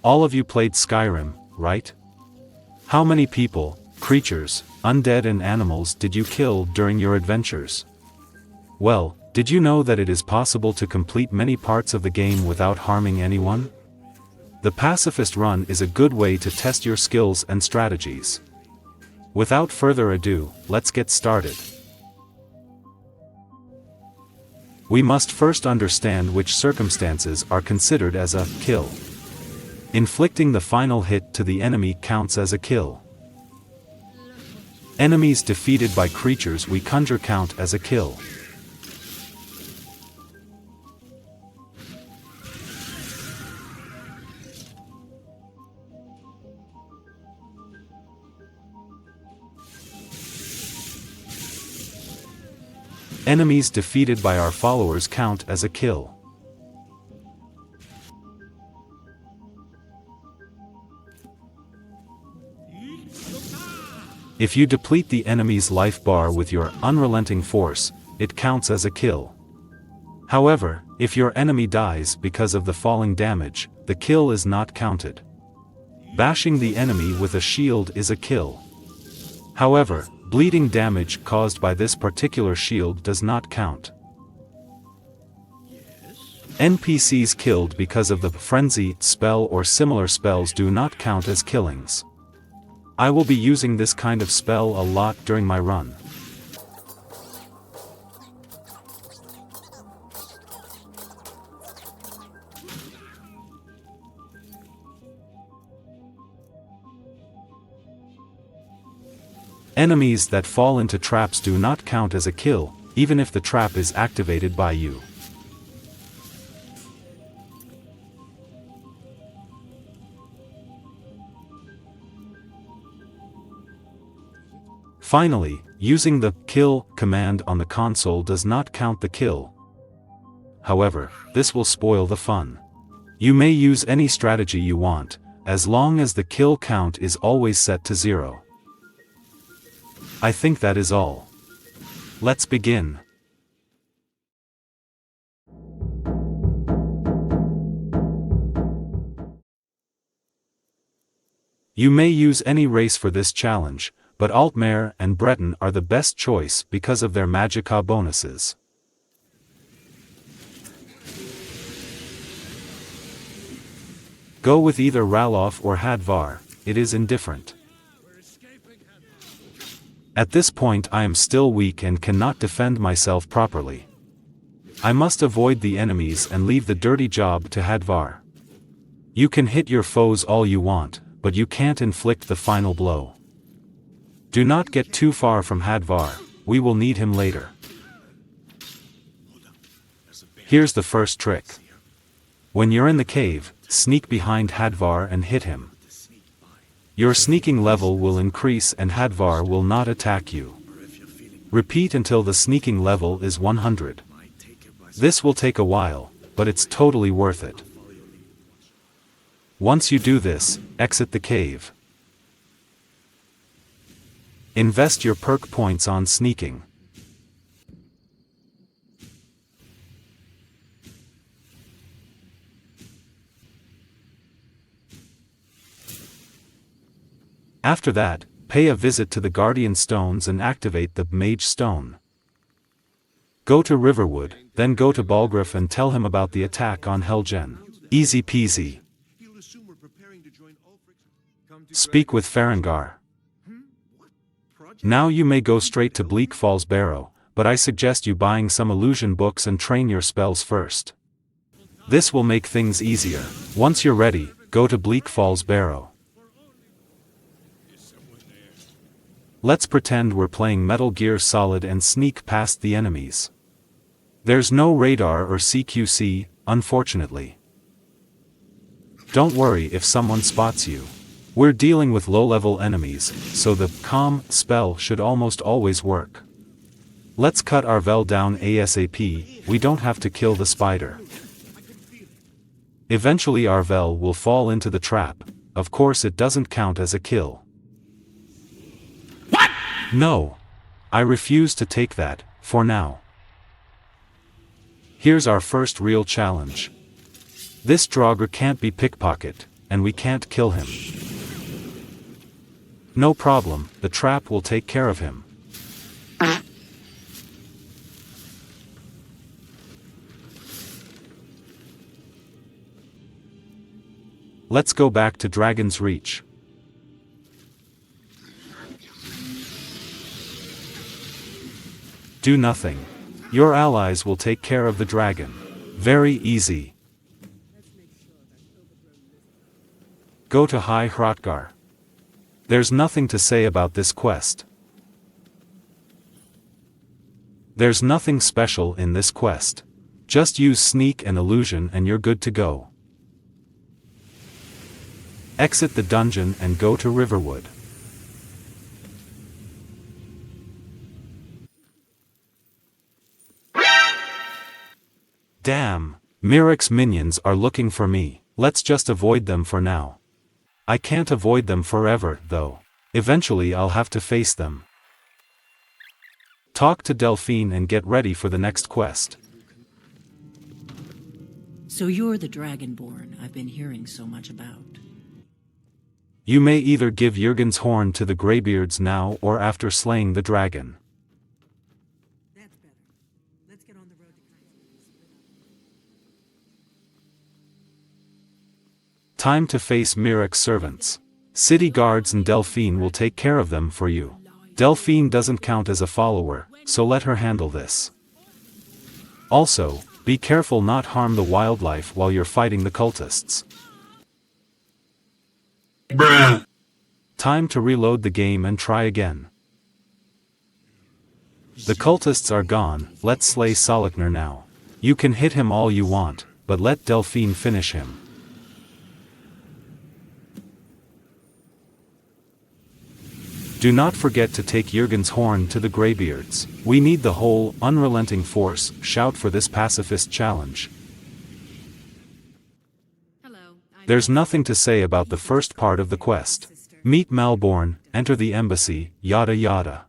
All of you played Skyrim, right? How many people, creatures, undead and animals did you kill during your adventures? Well, did you know that it is possible to complete many parts of the game without harming anyone? The Pacifist run is a good way to test your skills and strategies. Without further ado, let's get started. We must first understand which circumstances are considered as a kill. Inflicting the final hit to the enemy counts as a kill. Enemies defeated by creatures we conjure count as a kill. Enemies defeated by our followers count as a kill. If you deplete the enemy's life bar with your unrelenting force, it counts as a kill. However, if your enemy dies because of the falling damage, the kill is not counted. Bashing the enemy with a shield is a kill. However, bleeding damage caused by this particular shield does not count. NPCs killed because of the frenzy spell or similar spells do not count as killings. I will be using this kind of spell a lot during my run. Enemies that fall into traps do not count as a kill, even if the trap is activated by you. Finally, using the kill command on the console does not count the kill. However, this will spoil the fun. You may use any strategy you want, as long as the kill count is always set to 0. I think that is all. Let's begin. You may use any race for this challenge, but Altmare and Breton are the best choice because of their Magicka bonuses. Go with either Ralof or Hadvar, it is indifferent. At this point I am still weak and cannot defend myself properly. I must avoid the enemies and leave the dirty job to Hadvar. You can hit your foes all you want, but you can't inflict the final blow. Do not get too far from Hadvar, we will need him later. Here's the first trick. When you're in the cave, sneak behind Hadvar and hit him. Your sneaking level will increase and Hadvar will not attack you. Repeat until the sneaking level is 100. This will take a while, but it's totally worth it. Once you do this, exit the cave. Invest your perk points on sneaking. After that, pay a visit to the Guardian Stones and activate the Mage Stone. Go to Riverwood, then go to Balgruuf and tell him about the attack on Helgen. Easy peasy. Speak with Farengar. Now you may go straight to Bleak Falls Barrow, but I suggest you buying some illusion books and train your spells first. This will make things easier. Once you're ready, go to Bleak Falls Barrow. Let's pretend we're playing Metal Gear Solid and sneak past the enemies. There's no radar or CQC, unfortunately. Don't worry if someone spots you. We're dealing with low-level enemies, so the calm spell should almost always work. Let's cut our Vel down ASAP, we don't have to kill the spider. Eventually our Vel will fall into the trap, of course it doesn't count as a kill. What? No. I refuse to take that, for now. Here's our first real challenge. This Draugr can't be pickpocket, and we can't kill him. No problem, the trap will take care of him. Let's go back to Dragon's Reach. Do nothing. Your allies will take care of the dragon. Very easy. Go to High Hrothgar. There's nothing to say about this quest. There's nothing special in this quest. Just use sneak and illusion and you're good to go. Exit the dungeon and go to Riverwood. Damn, Mirac's minions are looking for me. Let's just avoid them for now. I can't avoid them forever, though. Eventually I'll have to face them. Talk to Delphine and get ready for the next quest. So you're the Dragonborn I've been hearing so much about. You may either give Jürgen's horn to the Greybeards now or after slaying the dragon. That's better. Let's get on the road to Time to face Mirac's servants. City guards and Delphine will take care of them for you. Delphine doesn't count as a follower, so let her handle this. Also, be careful not harm the wildlife while you're fighting the cultists. Bruh. Time to reload the game and try again. The cultists are gone, let's slay Solakner now. You can hit him all you want, but let Delphine finish him. Do not forget to take Jürgen's horn to the Greybeards. We need the whole, unrelenting force, shout for this pacifist challenge. There's nothing to say about the first part of the quest. Meet Malborn, enter the embassy, yada yada.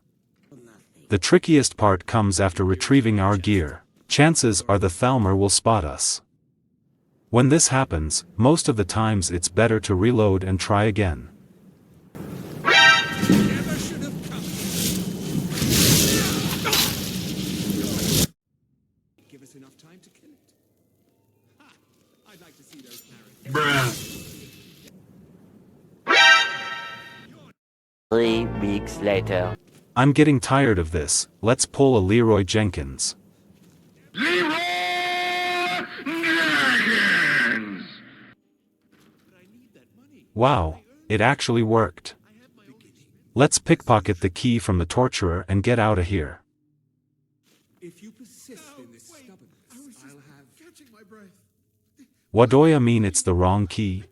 The trickiest part comes after retrieving our gear. Chances are the Thalmor will spot us. When this happens, most of the times it's better to reload and try again. Give us enough time to kill it. Ha! I'd like to see those characters. Bruh. 3 weeks later. I'm getting tired of this, let's pull a Leroy Jenkins. Leroy Jenkins! Wow, it actually worked. Let's pickpocket the key from the torturer and get out of here. If you persist in this stubbornness, I'll have catching my breath. What do I mean it's the wrong key?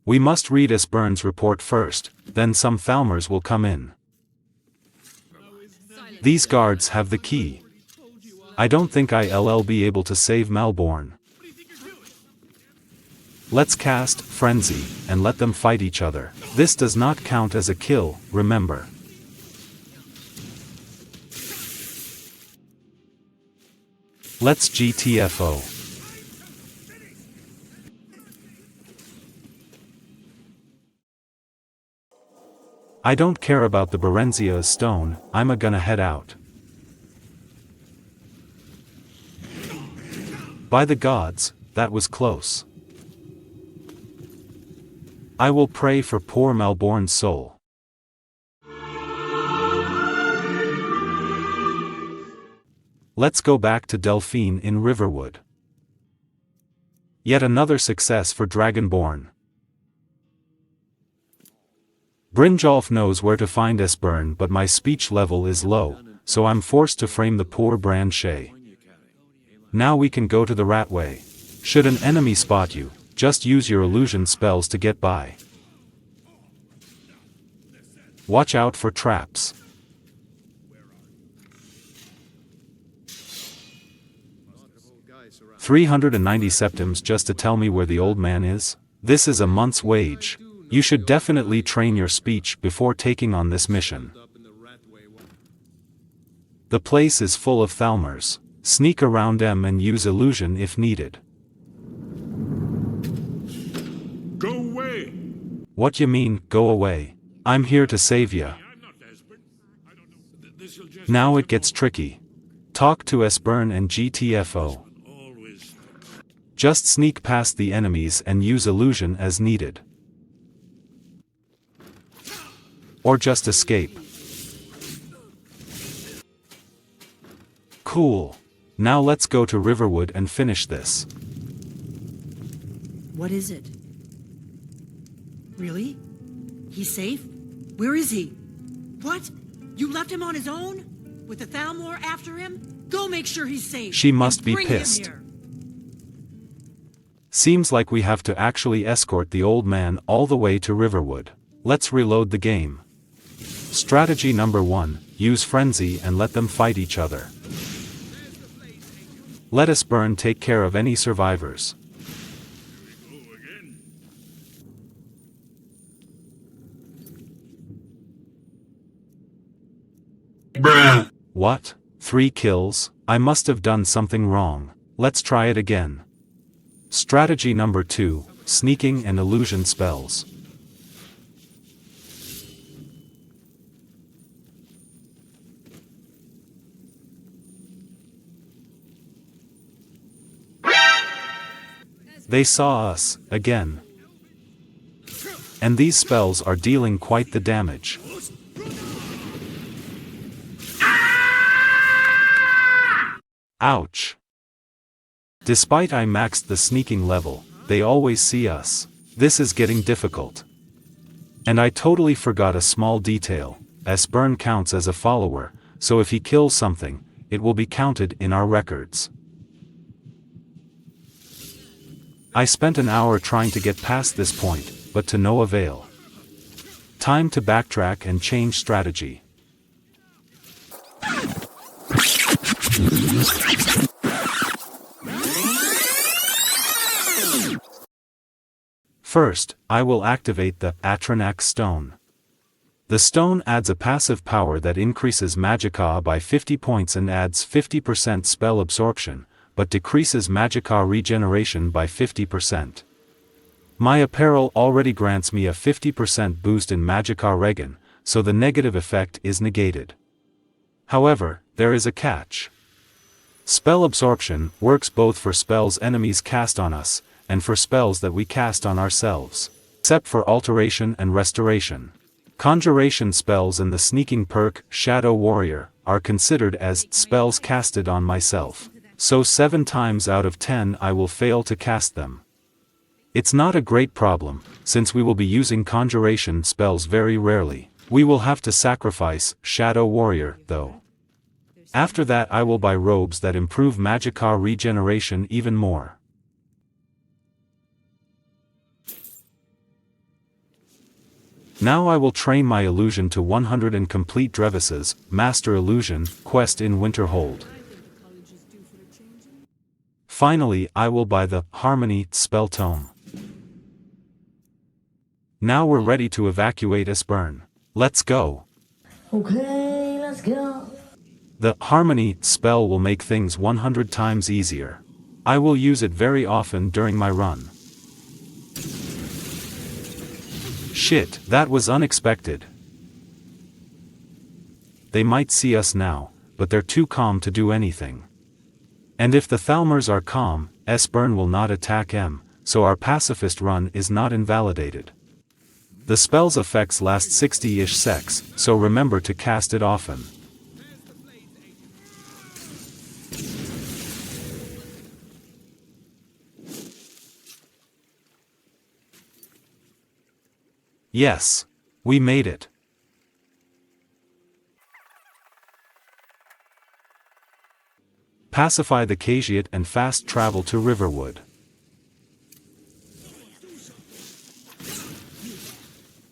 We must read Esbern's report first, then some Thalmors will come in. These guards have the key. I don't think I'll be able to save Malborn. Let's cast Frenzy, and let them fight each other. This does not count as a kill, remember. Let's GTFO. I don't care about the Berenzia stone, I'm gonna head out. By the gods, that was close. I will pray for poor Malborn's soul. Let's go back to Delphine in Riverwood. Yet another success for Dragonborn. Brynjolf knows where to find Esbern, but my speech level is low, so I'm forced to frame the poor Bran Shay. Now we can go to the Ratway. Should an enemy spot you, just use your illusion spells to get by. Watch out for traps. $390 septims just to tell me where the old man is? This is a month's wage. You should definitely train your speech before taking on this mission. The place is full of Thalmors. Sneak around them and use illusion if needed. What you mean, go away? I'm here to save ya. Now it gets tricky. Talk to Esbern and GTFO. Just sneak past the enemies and use illusion as needed. Or just escape. Cool. Now let's go to Riverwood and finish this. What is it? Really? He's safe? Where is he? What? You left him on his own? With the Thalmor after him? Go make sure he's safe. She must and be bring him pissed. here. Seems like we have to actually escort the old man all the way to Riverwood. Let's reload the game. Strategy number 1, use frenzy and let them fight each other. Let Esbern take care of any survivors. Bruh. What? 3 kills? I must have done something wrong. Let's try it again. Strategy number 2, sneaking and illusion spells. They saw us, again. And these spells are dealing quite the damage. Ouch. Despite I maxed the sneaking level, they always see us. This is getting difficult. And I totally forgot a small detail. Esbern counts as a follower, so if he kills something, it will be counted in our records. I spent an hour trying to get past this point, but to no avail. Time to backtrack and change strategy. First, I will activate the Atranak Stone. The stone adds a passive power that increases Magicka by 50 points and adds 50% spell absorption, but decreases Magicka regeneration by 50%. My apparel already grants me a 50% boost in Magicka regen, so the negative effect is negated. However, there is a catch. Spell absorption works both for spells enemies cast on us, and for spells that we cast on ourselves, except for alteration and restoration. Conjuration spells and the sneaking perk, Shadow Warrior, are considered as spells casted on myself. So 7 times out of 10 I will fail to cast them. It's not a great problem, since we will be using conjuration spells very rarely. We will have to sacrifice Shadow Warrior, though. After that I will buy robes that improve Magicka regeneration even more. Now I will train my illusion to 100 and complete Drevis's Master Illusion quest in Winterhold. Finally, I will buy the Harmony spell tome. Now we're ready to evacuate Esbern. Let's go. Okay, let's go. The Harmony spell will make things 100 times easier. I will use it very often during my run. Shit, that was unexpected. They might see us now, but they're too calm to do anything. And if the Thalmors are calm, Esbern will not attack M, so our pacifist run is not invalidated. The spell's effects last 60-ish secs, so remember to cast it often. Yes. We made it. Pacify the Caitiate and fast travel to Riverwood.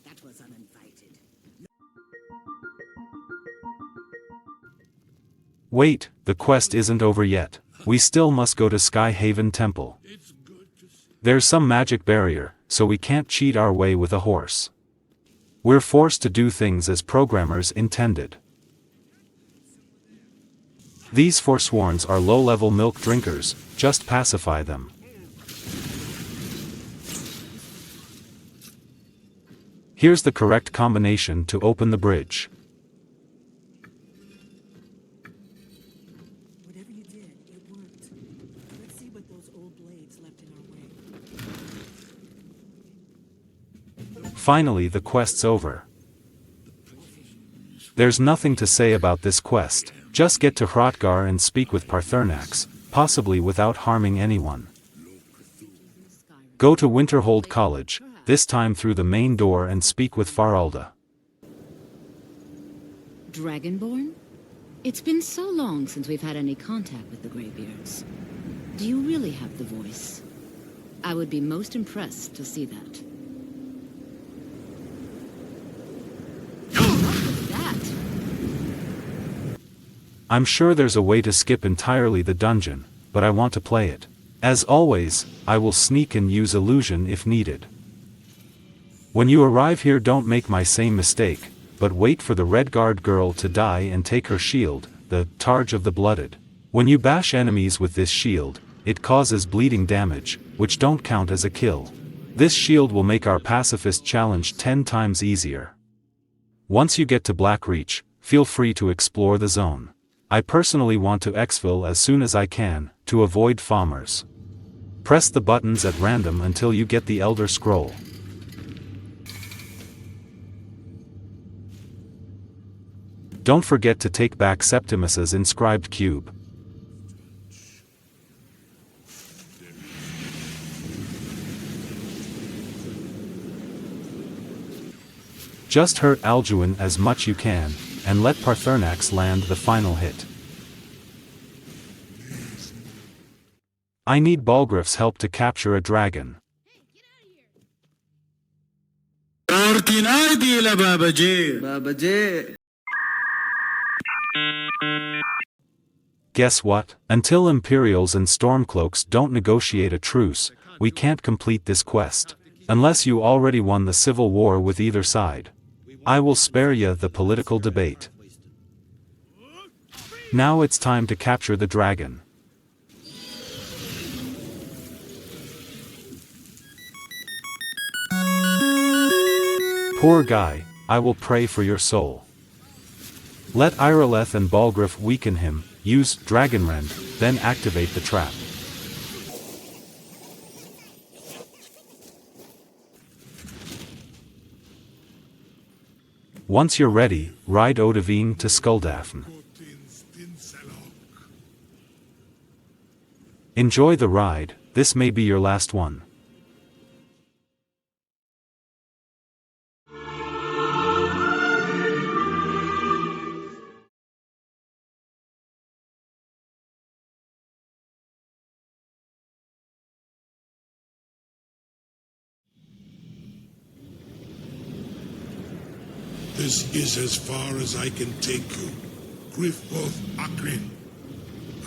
That was uninvited. Wait, the quest isn't over yet. We still must go to Skyhaven Temple. There's some magic barrier, so we can't cheat our way with a horse. We're forced to do things as programmers intended. These Forsworns are low-level milk drinkers, just pacify them. Here's the correct combination to open the bridge. Whatever you did, it worked. Let's see what those old blades left in our way. Finally, the quest's over. There's nothing to say about this quest, just get to Hrothgar and speak with Paarthurnax, possibly without harming anyone. Go to Winterhold College, this time through the main door, and speak with Faralda. Dragonborn? It's been so long since we've had any contact with the Greybeards. Do you really have the voice? I would be most impressed to see that. What was that? I'm sure there's a way to skip entirely the dungeon, but I want to play it. As always, I will sneak and use illusion if needed. When you arrive here, don't make my same mistake, but wait for the Redguard girl to die and take her shield, the Targe of the Blooded. When you bash enemies with this shield, it causes bleeding damage, which don't count as a kill. This shield will make our pacifist challenge 10 times easier. Once you get to Blackreach, feel free to explore the zone. I personally want to exfil as soon as I can, to avoid farmers. Press the buttons at random until you get the Elder Scroll. Don't forget to take back Septimus's inscribed cube. Just hurt Alduin as much you can, and let Paarthurnax land the final hit. I need Balgriff's help to capture a dragon. Guess what? Until Imperials and Stormcloaks don't negotiate a truce, we can't complete this quest. Unless you already won the civil war with either side. I will spare you the political debate. Now it's time to capture the dragon. Poor guy, I will pray for your soul. Let Irileth and Balgriff weaken him, use Dragonrend, then activate the trap. Once you're ready, ride Odahviin to Skuldafn. Enjoy the ride, this may be your last one. This is as far as I can take you, Griffboth Akrin.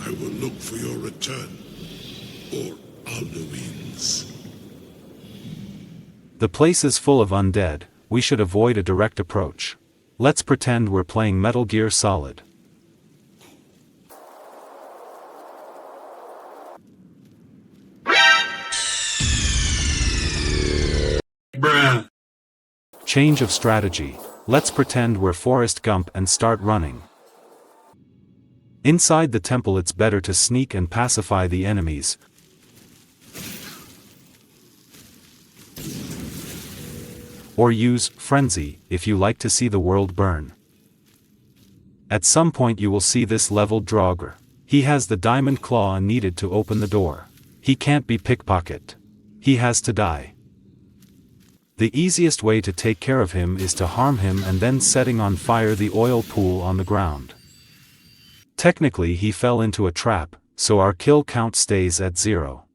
I will look for your return, or Alduin's. The place is full of undead, we should avoid a direct approach. Let's pretend we're playing Metal Gear Solid. Bruh. Change of strategy. Let's pretend we're Forrest Gump and start running. Inside the temple it's better to sneak and pacify the enemies. Or use Frenzy, if you like to see the world burn. At some point you will see this leveled Draugr. He has the diamond claw needed to open the door. He can't be pickpocketed. He has to die. The easiest way to take care of him is to harm him and then setting on fire the oil pool on the ground. Technically he fell into a trap, so our kill count stays at 0.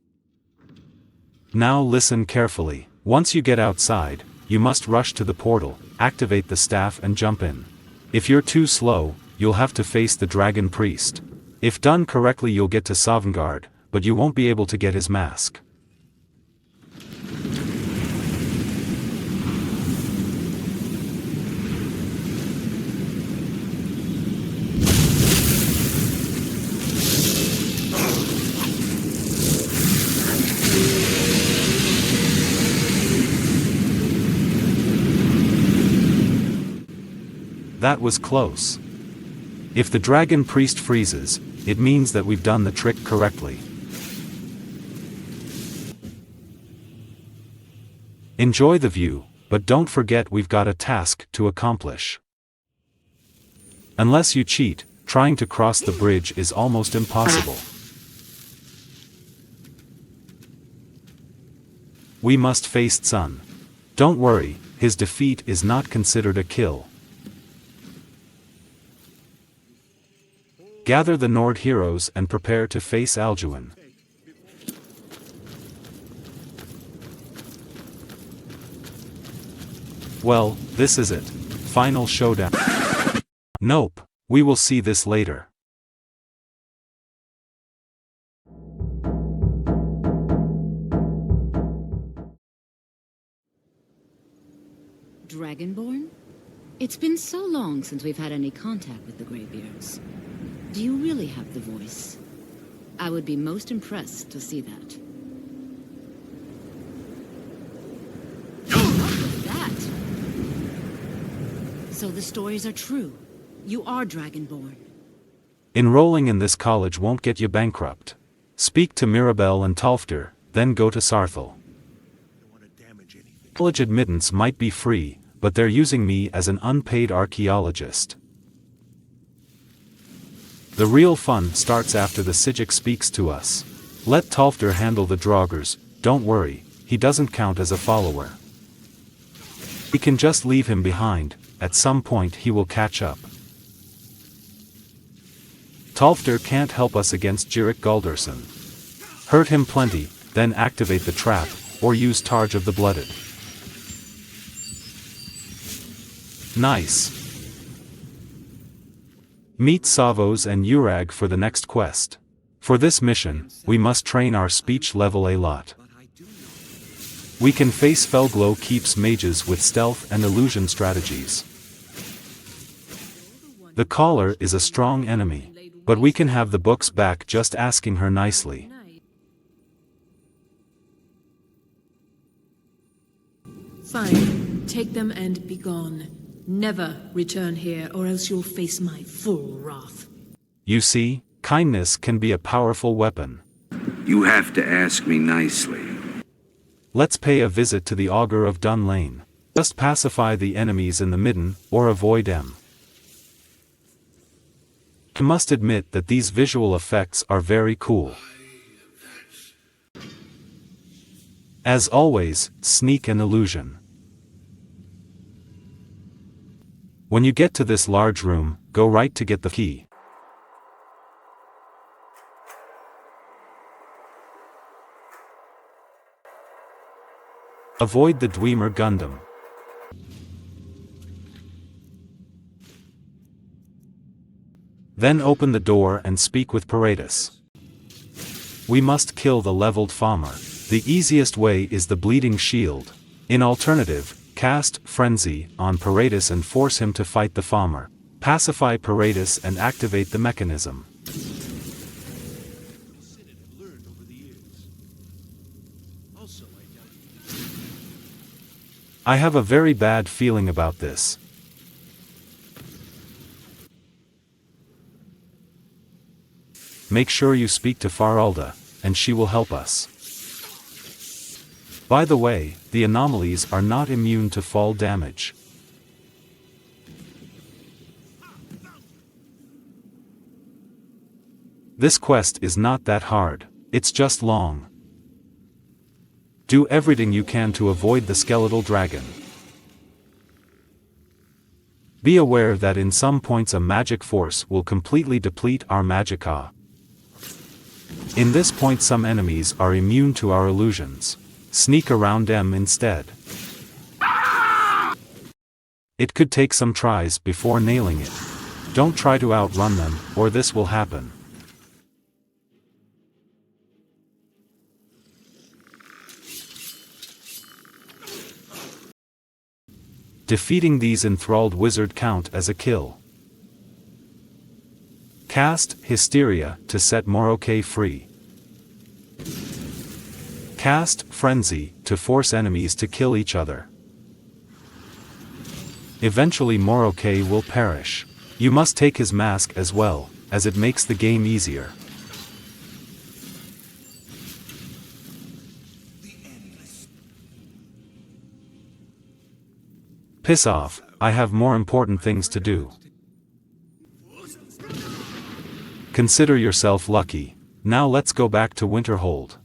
Now listen carefully. Once you get outside, you must rush to the portal, activate the staff and jump in. If you're too slow, you'll have to face the Dragon Priest. If done correctly you'll get to Sovngarde, but you won't be able to get his mask. That was close. If the dragon priest freezes, it means that we've done the trick correctly. Enjoy the view, but don't forget we've got a task to accomplish. Unless you cheat, trying to cross the bridge is almost impossible. We must face Sun. Don't worry, his defeat is not considered a kill. Gather the Nord heroes and prepare to face Alduin. Well, this is it. Final showdown. Nope, we will see this later. Dragonborn? It's been so long since we've had any contact with the Greybeards. Do you really have the voice? I would be most impressed to see that. What was that? So the stories are true. You are Dragonborn. Enrolling in this college won't get you bankrupt. Speak to Mirabelle and Talfter, then go to Sarthal. College admittance might be free, but they're using me as an unpaid archaeologist. The real fun starts after the Sijic speaks to us. Let Talfter handle the Draugrs, don't worry, he doesn't count as a follower. We can just leave him behind, at some point he will catch up. Talfter can't help us against Jirik Galderson. Hurt him plenty, then activate the trap, or use Targe of the Blooded. Nice. Meet Savos and Urag for the next quest. For this mission, we must train our speech level a lot. We can face Felglow keeps mages with stealth and illusion strategies. The Caller is a strong enemy, but we can have the books back just asking her nicely. Fine, take them and be gone. Never return here, or else you'll face my full wrath. You see, kindness can be a powerful weapon. You have to ask me nicely. Let's pay a visit to the Augur of Dun Lane. Just pacify the enemies in the midden, or avoid them. I must admit that these visual effects are very cool. As always, sneak and illusion. When you get to this large room, go right to get the key. Avoid the Dwemer Gundam. Then open the door and speak with Paredes. We must kill the leveled Farmer. The easiest way is the Bleeding Shield. In alternative, cast Frenzy on Paredes and force him to fight the Farmer. Pacify Paredes and activate the mechanism. I have a very bad feeling about this. Make sure you speak to Faralda, and she will help us. By the way, the anomalies are not immune to fall damage. This quest is not that hard, it's just long. Do everything you can to avoid the skeletal dragon. Be aware that in some points a magic force will completely deplete our magicka. In this point some enemies are immune to our illusions. Sneak around them instead. It could take some tries before nailing it. Don't try to outrun them, or this will happen. Defeating these enthralled wizard count as a kill. Cast Hysteria to set Moroke free. Cast Frenzy to force enemies to kill each other. Eventually Moroke will perish. You must take his mask as well, as it makes the game easier. Piss off, I have more important things to do. Consider yourself lucky. Now let's go back to Winterhold.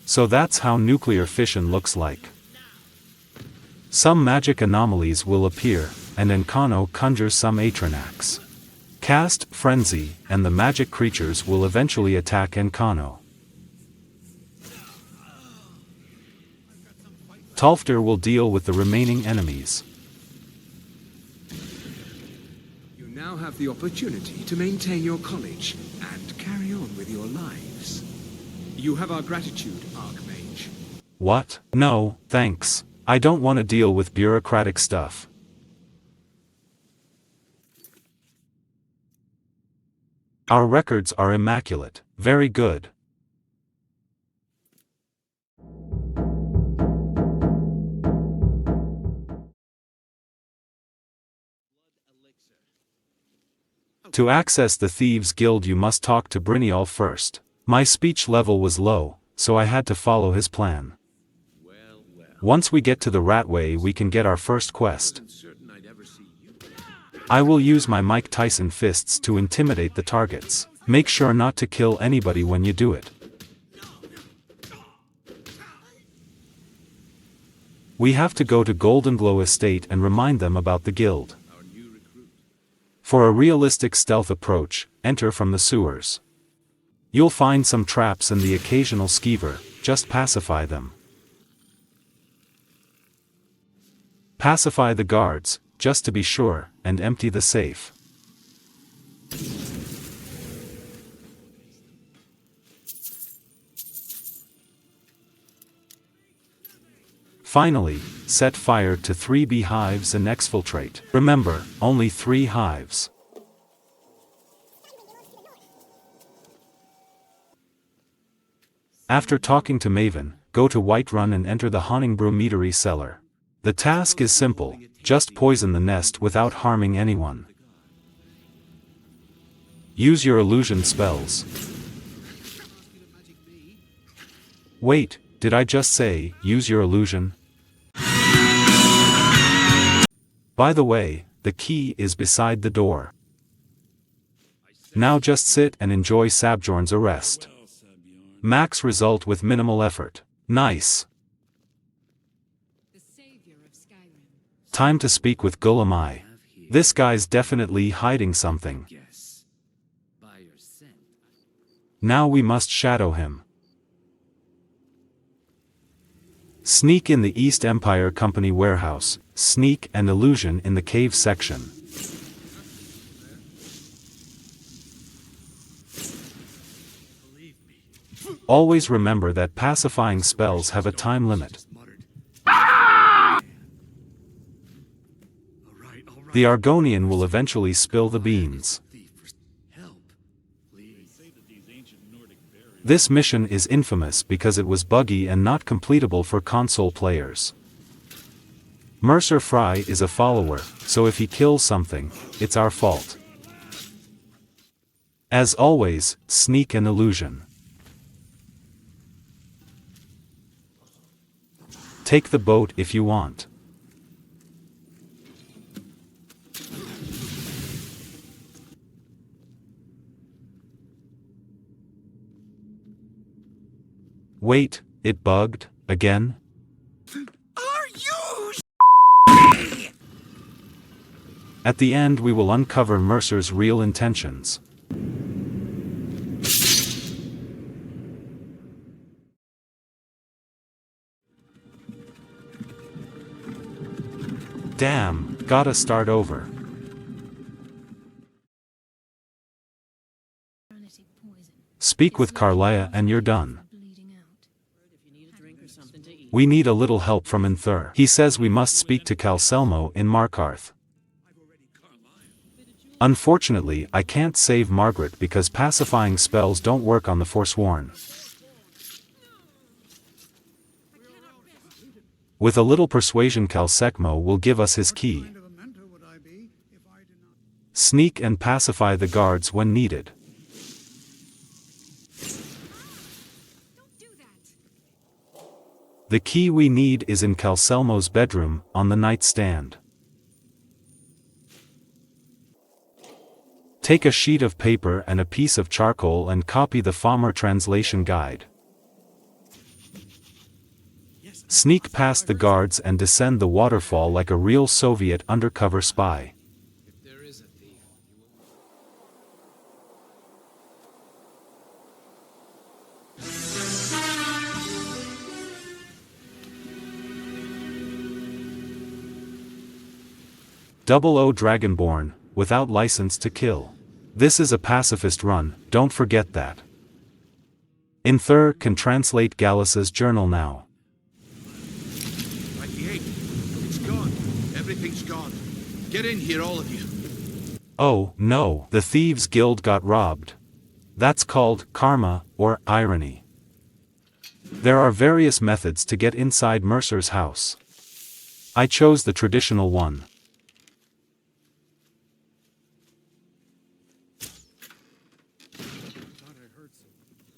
So that's how nuclear fission looks like. Some magic anomalies will appear, and Encano conjures some Atranax. Cast Frenzy, and the magic creatures will eventually attack Encano. Tolfter will deal with the remaining enemies. You now have the opportunity to maintain your college and carry on with your lives. You have our gratitude, Archmage. What? No, thanks. I don't want to deal with bureaucratic stuff. Our records are immaculate. Very good. To access the Thieves Guild you must talk to Brynjolf first. My speech level was low, so I had to follow his plan. Once we get to the Ratway we can get our first quest. I will use my Mike Tyson fists to intimidate the targets. Make sure not to kill anybody when you do it. We have to go to Goldenglow Estate and remind them about the guild. For a realistic stealth approach, enter from the sewers. You'll find some traps and the occasional skeever, just pacify them. Pacify the guards, just to be sure, and empty the safe. Finally, set fire to 3 beehives and exfiltrate. Remember, only 3 hives. After talking to Maven, go to Whiterun and enter the Honningbrew Meadery cellar. The task is simple, just poison the nest without harming anyone. Use your illusion spells. Wait, did I just say, use your illusion? By the way, the key is beside the door. Now just sit and enjoy Sabjorn's arrest. Max result with minimal effort. Nice. Time to speak with Gulamai. This guy's definitely hiding something. Now we must shadow him. Sneak in the East Empire Company warehouse, sneak and illusion in the cave section. Always remember that pacifying spells have a time limit. The Argonian will eventually spill the beans. This mission is infamous because it was buggy and not completable for console players. Mercer Fry is a follower, so if he kills something, it's our fault. As always, sneak and illusion. Take the boat if you want. Wait, it bugged, again? Are you At the end we will uncover Mercer's real intentions. Damn, gotta start over. Speak with Carlia and you're done. We need a little help from Inthur. He says we must speak to Calselmo in Markarth. Unfortunately, I can't save Margaret because pacifying spells don't work on the Forsworn. With a little persuasion Calsecmo will give us his key. Sneak and pacify the guards when needed. The key we need is in Calcelmo's bedroom, on the nightstand. Take a sheet of paper and a piece of charcoal and copy the Farmer translation guide. Sneak past the guards and descend the waterfall like a real Soviet undercover spy. O Dragonborn, without license to kill. This is a pacifist run, don't forget that. Inther can translate Gallus's journal now. It's gone. Everything's gone. Get in here, all of you. Oh, no, the Thieves Guild got robbed. That's called karma, or irony. There are various methods to get inside Mercer's house. I chose the traditional one.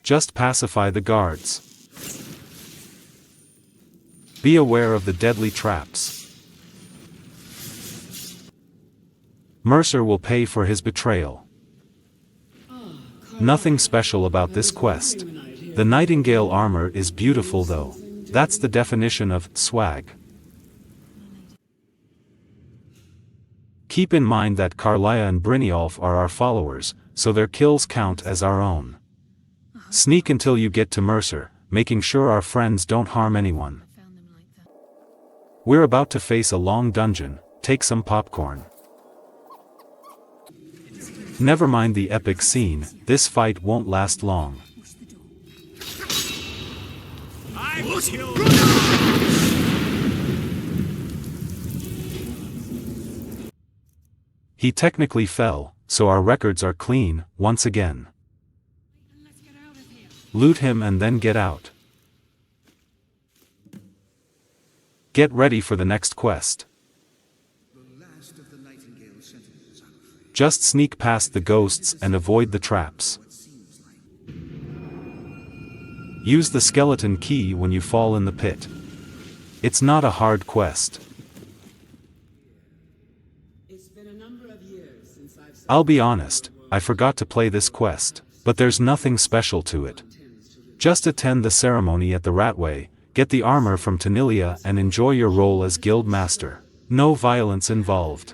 Just pacify the guards. Be aware of the deadly traps. Mercer will pay for his betrayal. Nothing special about this quest. The Nightingale armor is beautiful though. That's the definition of swag. Keep in mind that Carlia and Brynjolf are our followers, so their kills count as our own. Sneak until you get to Mercer, making sure our friends don't harm anyone. We're about to face a long dungeon, take some popcorn. Never mind the epic scene, this fight won't last long. He technically fell, so our records are clean, once again. Loot him and then get out. Get ready for the next quest. Just sneak past the ghosts and avoid the traps. Use the skeleton key when you fall in the pit. It's not a hard quest. I'll be honest, I forgot to play this quest, but there's nothing special to it. Just attend the ceremony at the Ratway, get the armor from Tanilia and enjoy your role as guild master. No violence involved.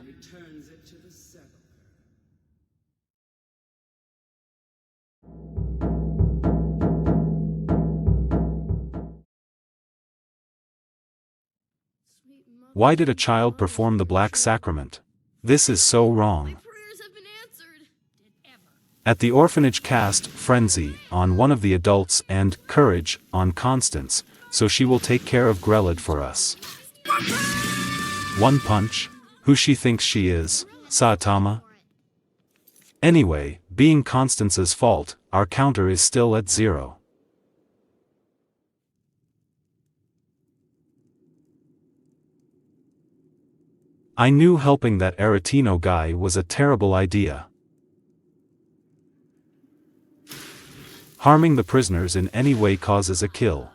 Why did a child perform the Black Sacrament? This is so wrong. At the orphanage cast Frenzy on one of the adults and Courage on Constance, so she will take care of Grelid for us. One punch? Who she thinks she is, Saitama? Anyway, being Constance's fault, our counter is still at 0. I knew helping that Aretino guy was a terrible idea. Harming the prisoners in any way causes a kill.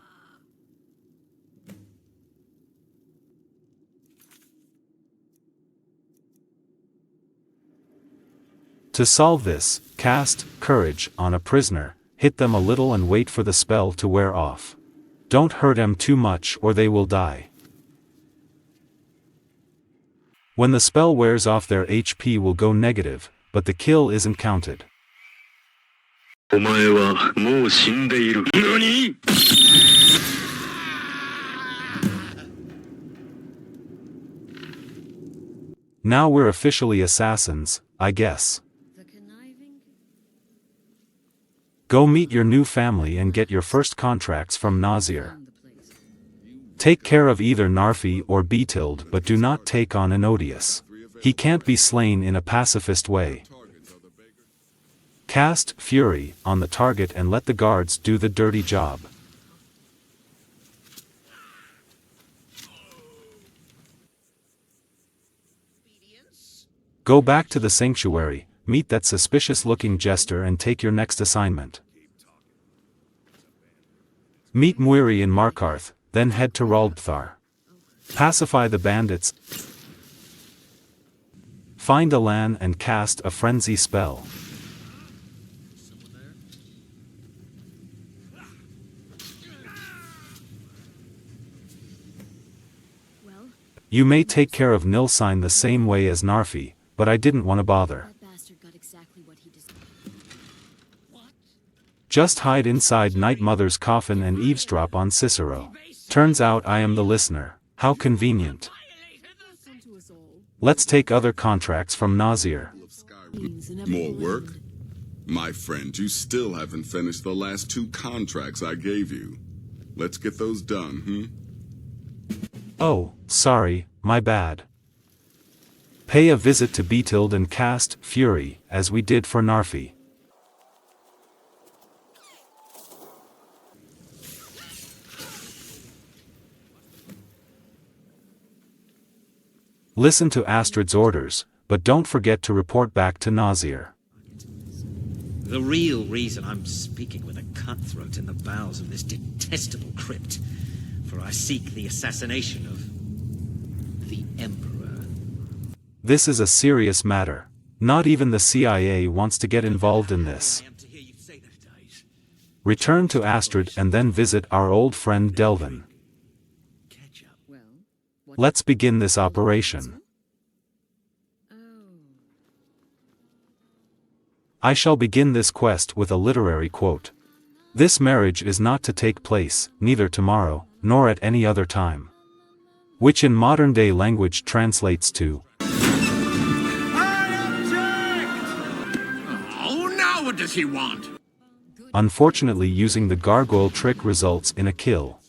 To solve this, cast Courage on a prisoner, hit them a little and wait for the spell to wear off. Don't hurt them too much or they will die. When the spell wears off, their HP will go negative, but the kill isn't counted. Now we're officially assassins, I guess. Go meet your new family and get your first contracts from Nazir. Take care of either Narfi or Beetild, but do not take on Enodius. He can't be slain in a pacifist way. Cast Fury on the target and let the guards do the dirty job. Go back to the sanctuary, meet that suspicious-looking jester and take your next assignment. Meet Muiri in Markarth, then head to Raldthar. Pacify the bandits. Find Alan and cast a frenzy spell. You may take care of Nilsine the same way as Narfi, but I didn't want to bother. Just hide inside Night Mother's coffin and eavesdrop on Cicero. Turns out I am the listener. How convenient. Let's take other contracts from Nazir. More work? My friend, you still haven't finished the last 2 contracts I gave you. Let's get those done, Oh, sorry, my bad. Pay a visit to Beetild and cast Fury, as we did for Narfi. Listen to Astrid's orders, but don't forget to report back to Nazir. The real reason I'm speaking with a cutthroat in the bowels of this detestable crypt, for I seek the assassination of the Emperor. This is a serious matter. Not even the CIA wants to get involved in this. Return to Astrid and then visit our old friend Delvin. Let's begin this operation. I shall begin this quest with a literary quote. This marriage is not to take place, neither tomorrow, nor at any other time. Which in modern-day language translates to, Oh, now what does he want? Unfortunately, using the gargoyle trick results in a kill.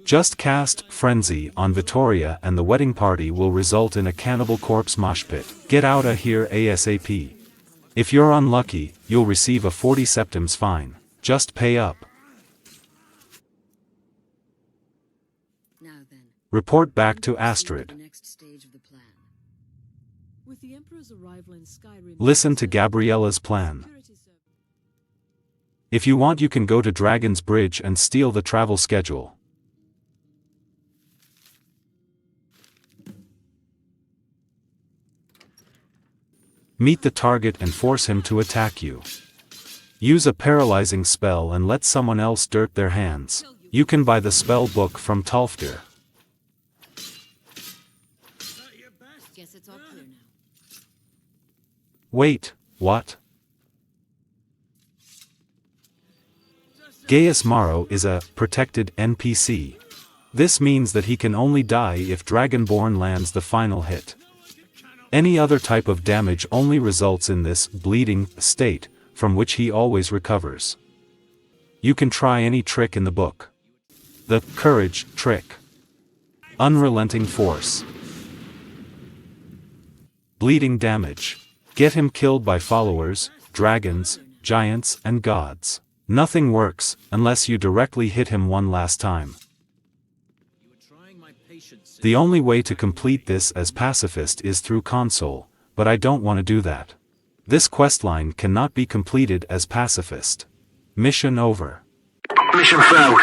Just cast Frenzy on Vittoria and the wedding party will result in a cannibal corpse mosh pit. Get out of here ASAP. If you're unlucky, you'll receive a 40 septims fine. Just pay up. Report back to Astrid. Listen to Gabriella's plan. If you want, you can go to Dragon's Bridge and steal the travel schedule. Meet the target and force him to attack you. Use a paralyzing spell and let someone else dirt their hands. You can buy the spell book from Talfdir. Wait, what? Gaius Maro is a protected NPC. This means that he can only die if Dragonborn lands the final hit. Any other type of damage only results in this bleeding state, from which he always recovers. You can try any trick in the book. The courage trick. Unrelenting force. Bleeding damage. Get him killed by followers, dragons, giants, and gods. Nothing works, unless you directly hit him one last time. The only way to complete this as pacifist is through console, but I don't want to do that. This questline cannot be completed as pacifist. Mission over. Mission failed.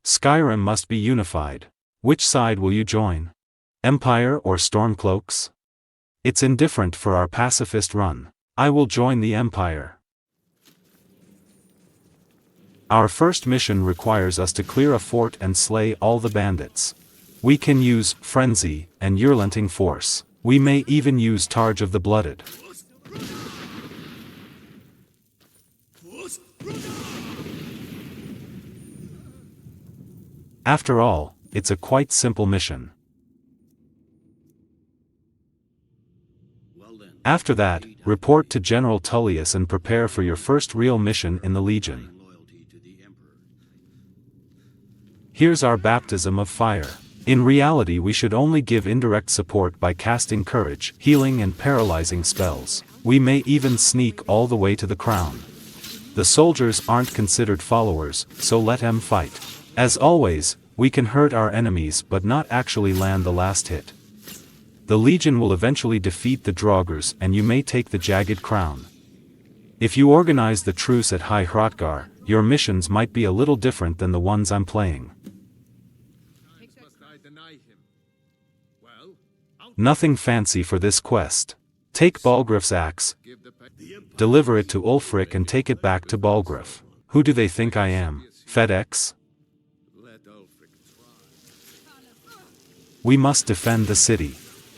Skyrim must be unified. Which side will you join? Empire or Stormcloaks? It's indifferent for our pacifist run. I will join the Empire. Our first mission requires us to clear a fort and slay all the bandits. We can use Frenzy and Unrelenting Force. We may even use Targe of the Blooded. After all, it's a quite simple mission. After that, report to General Tullius and prepare for your first real mission in the Legion. Here's our baptism of fire. In reality, we should only give indirect support by casting courage, healing and paralyzing spells. We may even sneak all the way to the crown. The soldiers aren't considered followers, so let them fight. As always, we can hurt our enemies but not actually land the last hit. The Legion will eventually defeat the Draugrs and you may take the Jagged Crown. If you organize the truce at High Hrothgar, your missions might be a little different than the ones I'm playing. Nothing fancy for this quest. Take Balgruuf's axe, deliver it to Ulfric and take it back to Balgruuf. Who do they think I am? FedEx? We must defend the city.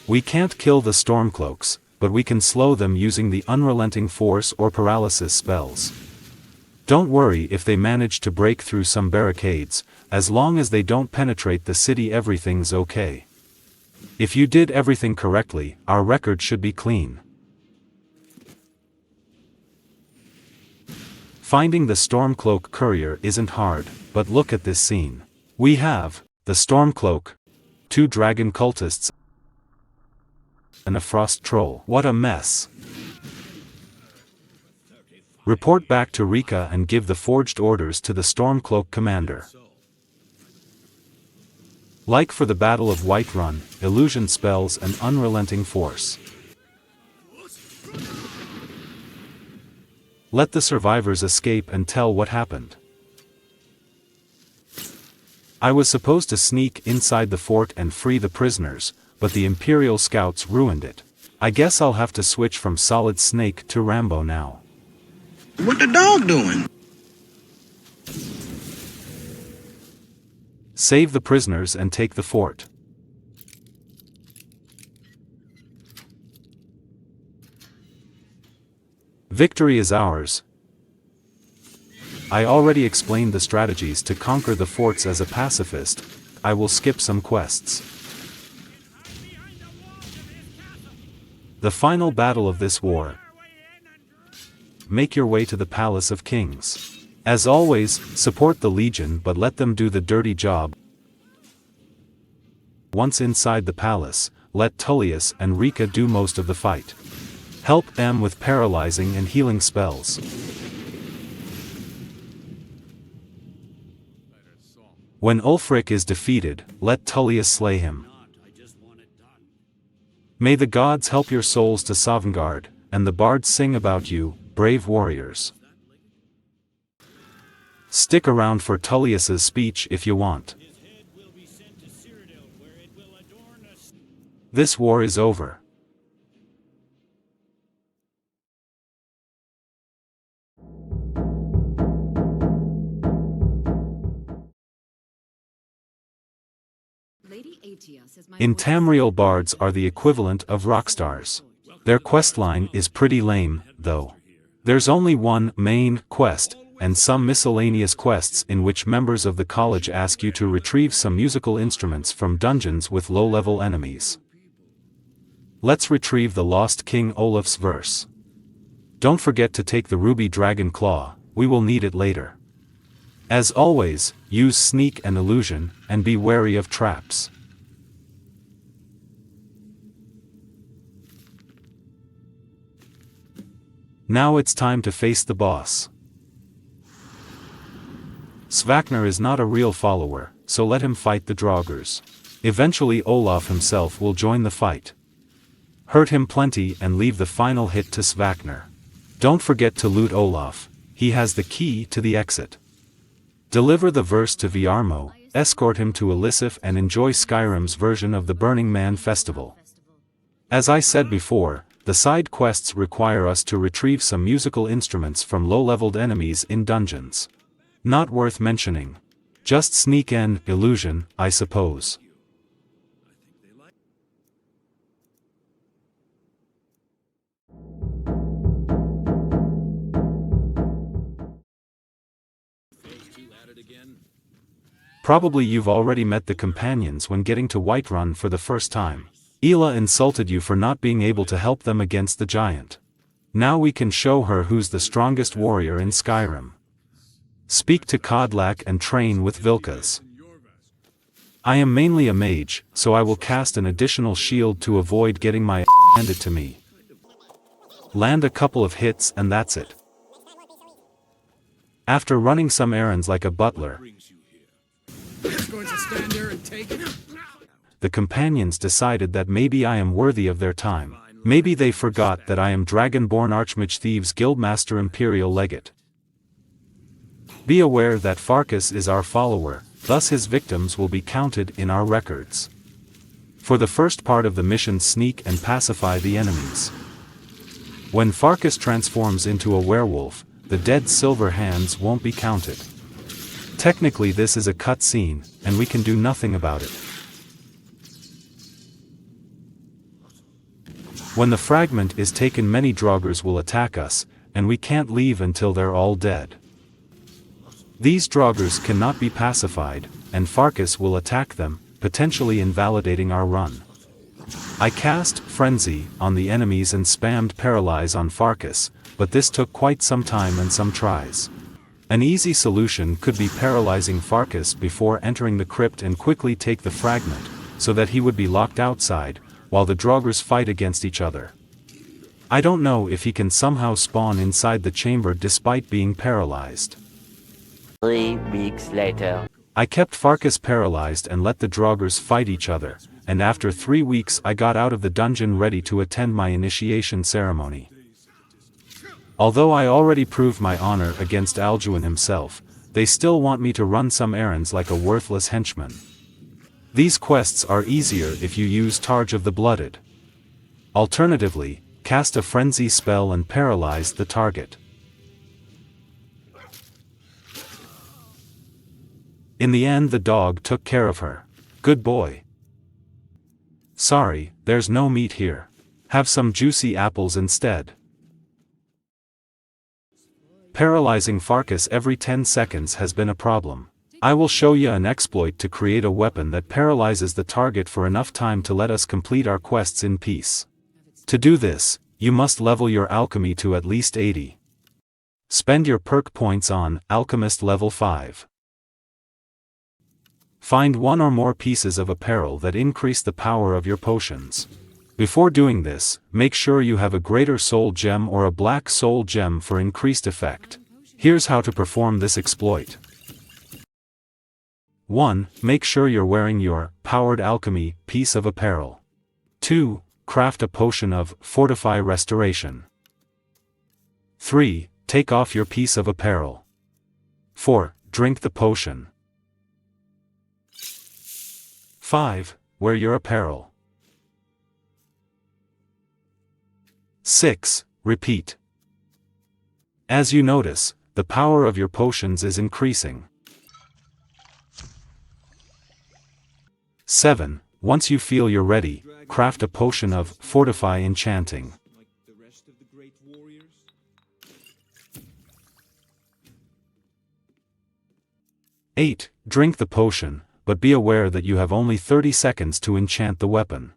We can't kill the Stormcloaks, but we can slow them using the Unrelenting Force or Paralysis spells. Don't worry if they manage to break through some barricades, as long as they don't penetrate the city everything's okay. If you did everything correctly, our record should be clean. Finding the Stormcloak courier isn't hard, but look at this scene. We have the Stormcloak, 2 dragon cultists, and a frost troll. What a mess. Report back to Rika and give the forged orders to the Stormcloak commander. Like for the Battle of Whiterun, illusion spells and unrelenting force. Let the survivors escape and tell what happened. I was supposed to sneak inside the fort and free the prisoners, but the Imperial scouts ruined it. I guess I'll have to switch from Solid Snake to Rambo now. What the dog doing? Save the prisoners and take the fort. Victory is ours. I already explained the strategies to conquer the forts as a pacifist. I will skip some quests. The final battle of this war. Make your way to the Palace of Kings. As always, support the Legion but let them do the dirty job. Once inside the palace, let Tullius and Rika do most of the fight. Help them with paralyzing and healing spells. When Ulfric is defeated, let Tullius slay him. May the gods help your souls to Sovngarde, and the bards sing about you, brave warriors. Stick around for Tullius's speech if you want. This war is over. In Tamriel, bards are the equivalent of rock stars. Their questline is pretty lame, though. There's only one main quest, and some miscellaneous quests in which members of the college ask you to retrieve some musical instruments from dungeons with low-level enemies. Let's retrieve the lost King Olaf's verse. Don't forget to take the ruby dragon claw, we will need it later. As always, use sneak and illusion, and be wary of traps. Now it's time to face the boss. Svakner is not a real follower, so let him fight the Draugrs. Eventually Olaf himself will join the fight. Hurt him plenty and leave the final hit to Svakner. Don't forget to loot Olaf, he has the key to the exit. Deliver the verse to Viarmo, escort him to Elisif and enjoy Skyrim's version of the Burning Man festival. As I said before, the side quests require us to retrieve some musical instruments from low-leveled enemies in dungeons. Not worth mentioning. Just sneak and illusion, I suppose. Probably you've already met the companions when getting to Whiterun for the first time. Ela insulted you for not being able to help them against the giant. Now we can show her who's the strongest warrior in Skyrim. Speak to Kodlak and train with Vilkas. I am mainly a mage, so I will cast an additional shield to avoid getting my handed to me. Land a couple of hits and that's it. After running some errands like a butler, Going to stand there and take it? the companions decided that maybe I am worthy of their time. Maybe they forgot that I am Dragonborn Archmage Thieves Guildmaster Imperial Legate. Be aware that Farkas is our follower, thus his victims will be counted in our records. For the first part of the mission, sneak and pacify the enemies. When Farkas transforms into a werewolf, the dead silver hands won't be counted. Technically this is a cutscene, and we can do nothing about it. When the fragment is taken, many Draugrs will attack us, and we can't leave until they're all dead. These Draugrs cannot be pacified, and Farkas will attack them, potentially invalidating our run. I cast Frenzy on the enemies and spammed Paralyze on Farkas, but this took quite some time and some tries. An easy solution could be paralyzing Farkas before entering the crypt and quickly take the fragment, so that he would be locked outside, while the Draugrs fight against each other. I don't know if he can somehow spawn inside the chamber despite being paralyzed. 3 weeks later. I kept Farkas paralyzed and let the Draugrs fight each other, and after 3 weeks I got out of the dungeon ready to attend my initiation ceremony. Although I already proved my honor against Alduin himself, they still want me to run some errands like a worthless henchman. These quests are easier if you use Targe of the Blooded. Alternatively, cast a frenzy spell and paralyze the target. In the end the dog took care of her. Good boy. Sorry, there's no meat here. Have some juicy apples instead. Paralyzing Farkas every 10 seconds has been a problem. I will show you an exploit to create a weapon that paralyzes the target for enough time to let us complete our quests in peace. To do this, you must level your alchemy to at least 80. Spend your perk points on Alchemist level 5. Find one or more pieces of apparel that increase the power of your potions. Before doing this, make sure you have a greater soul gem or a black soul gem for increased effect. Here's how to perform this exploit. 1. Make sure you're wearing your powered alchemy piece of apparel. 2. Craft a potion of Fortify Restoration. 3. Take off your piece of apparel. 4. Drink the potion. 5. Wear your apparel. 6. Repeat. As you notice, the power of your potions is increasing. 7. Once you feel you're ready, craft a potion of Fortify Enchanting. 8. Drink the potion, but be aware that you have only 30 seconds to enchant the weapon.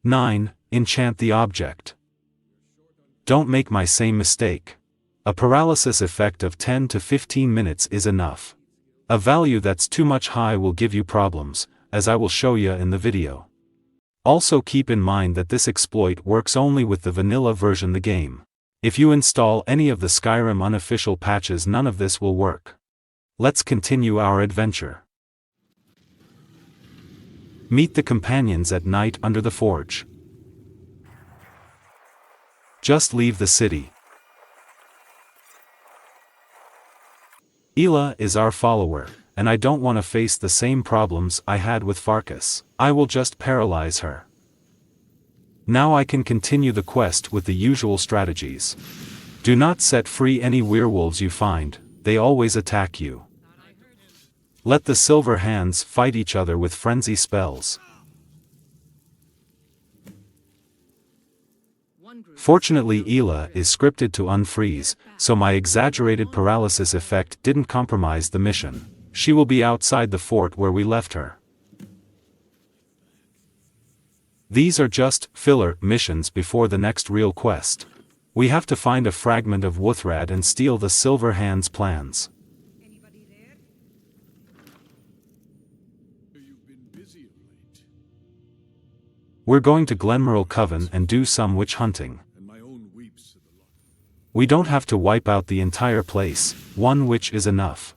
9. Enchant the object. Don't make my same mistake. A paralysis effect of 10 to 15 minutes is enough. A value that's too much high will give you problems, as I will show you in the video. Also keep in mind that this exploit works only with the vanilla version of the game. If you install any of the Skyrim unofficial patches, none of this will work. Let's continue our adventure. Meet the companions at night under the forge. Just leave the city. Ela is our follower, and I don't want to face the same problems I had with Farkas. I will just paralyze her. Now I can continue the quest with the usual strategies. Do not set free any werewolves you find, they always attack you. Let the silver hands fight each other with frenzy spells. Fortunately, Ela is scripted to unfreeze, so my exaggerated paralysis effect didn't compromise the mission. She will be outside the fort where we left her. These are just filler missions before the next real quest. We have to find a fragment of Wuthrad and steal the Silver Hand's plans. We're going to Glenmerle Coven and do some witch hunting. We don't have to wipe out the entire place, one witch is enough.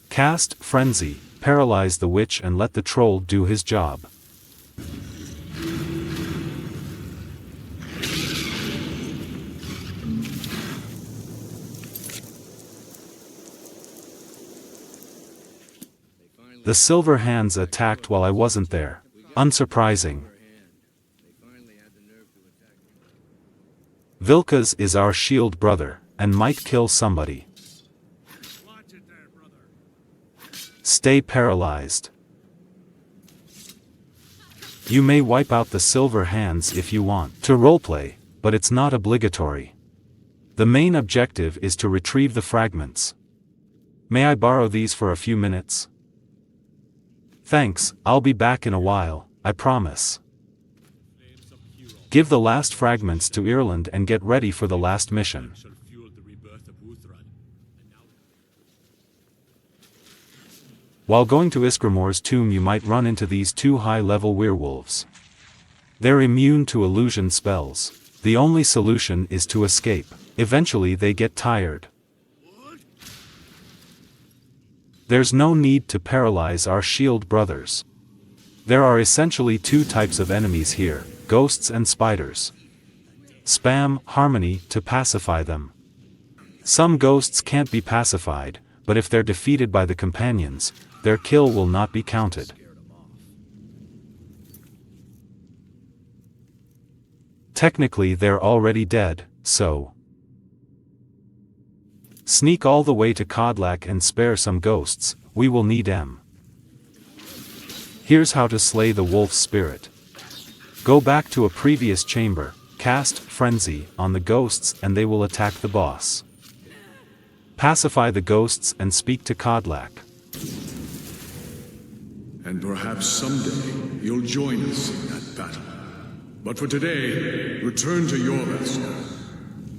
Cast Frenzy, paralyze the witch and let the troll do his job. The Silver Hands attacked while I wasn't there. Unsurprising. Vilkas is our shield brother, and might kill somebody. Stay paralyzed. You may wipe out the Silver Hands if you want to roleplay, but it's not obligatory. The main objective is to retrieve the fragments. May I borrow these for a few minutes? Thanks, I'll be back in a while, I promise. Give the last fragments to Ireland and get ready for the last mission. While going to Isgrimor's tomb you might run into these two high-level werewolves. They're immune to illusion spells. The only solution is to escape. Eventually they get tired. There's no need to paralyze our shield brothers. There are essentially two types of enemies here, ghosts and spiders. Spam Harmony to pacify them. Some ghosts can't be pacified, but if they're defeated by the companions, their kill will not be counted. Technically they're already dead, so sneak all the way to Kodlak and spare some ghosts, we will need them. Here's how to slay the wolf spirit. Go back to a previous chamber, cast Frenzy on the ghosts and they will attack the boss. Pacify the ghosts and speak to Kodlak. And perhaps someday you'll join us in that battle. But for today, return to your master,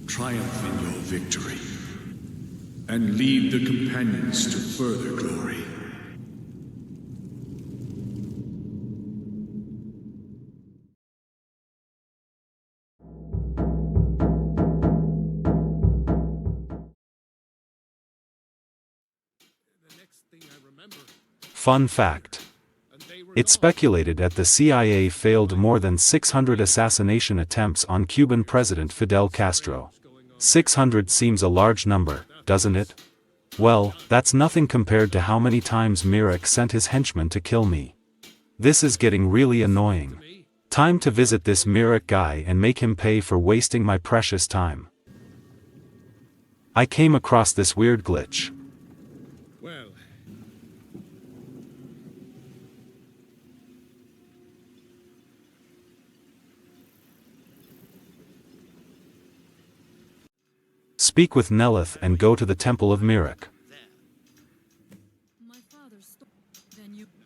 triumph in your victory, and lead the companions to further glory. Fun fact. It's speculated that the CIA failed more than 600 assassination attempts on Cuban President Fidel Castro. 600 seems a large number, doesn't it? Well, that's nothing compared to how many times Mirek sent his henchmen to kill me. This is getting really annoying. Time to visit this Mirek guy and make him pay for wasting my precious time. I came across this weird glitch. Speak with Nelith and go to the Temple of Mirek.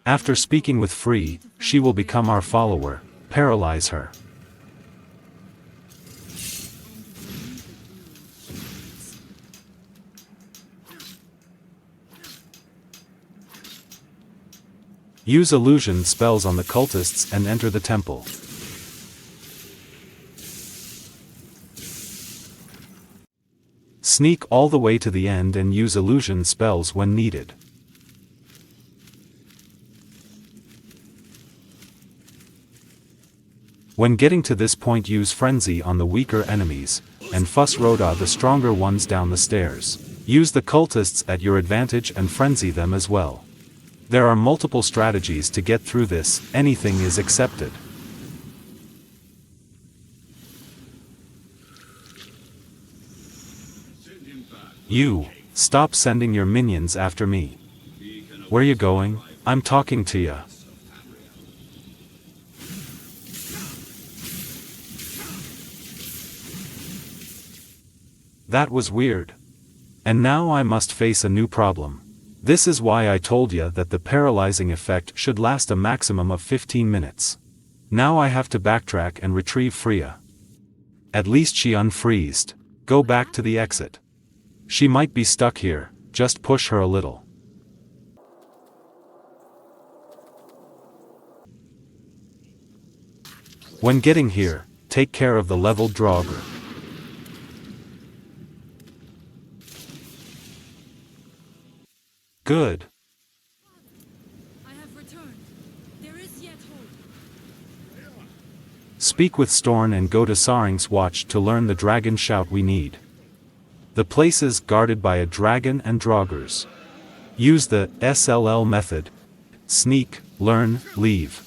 After speaking with Free, she will become our follower. Paralyze her. Use illusion spells on the cultists and enter the temple. Sneak all the way to the end and use illusion spells when needed. When getting to this point use Frenzy on the weaker enemies, and Fuss Roda the stronger ones down the stairs. Use the cultists at your advantage and frenzy them as well. There are multiple strategies to get through this, anything is accepted. You, stop sending your minions after me. Where you going? I'm talking to ya. That was weird. And now I must face a new problem. This is why I told ya that the paralyzing effect should last a maximum of 15 minutes. Now I have to backtrack and retrieve Freya. At least she unfreezed. Go back to the exit. She might be stuck here, just push her a little. When getting here, take care of the leveled Draugr. Good. I have returned. There is yet hope. Speak with Storn and go to Saring's Watch to learn the dragon shout we need. The place is guarded by a dragon and Draugrs. Use the SLL method. Sneak, learn, leave.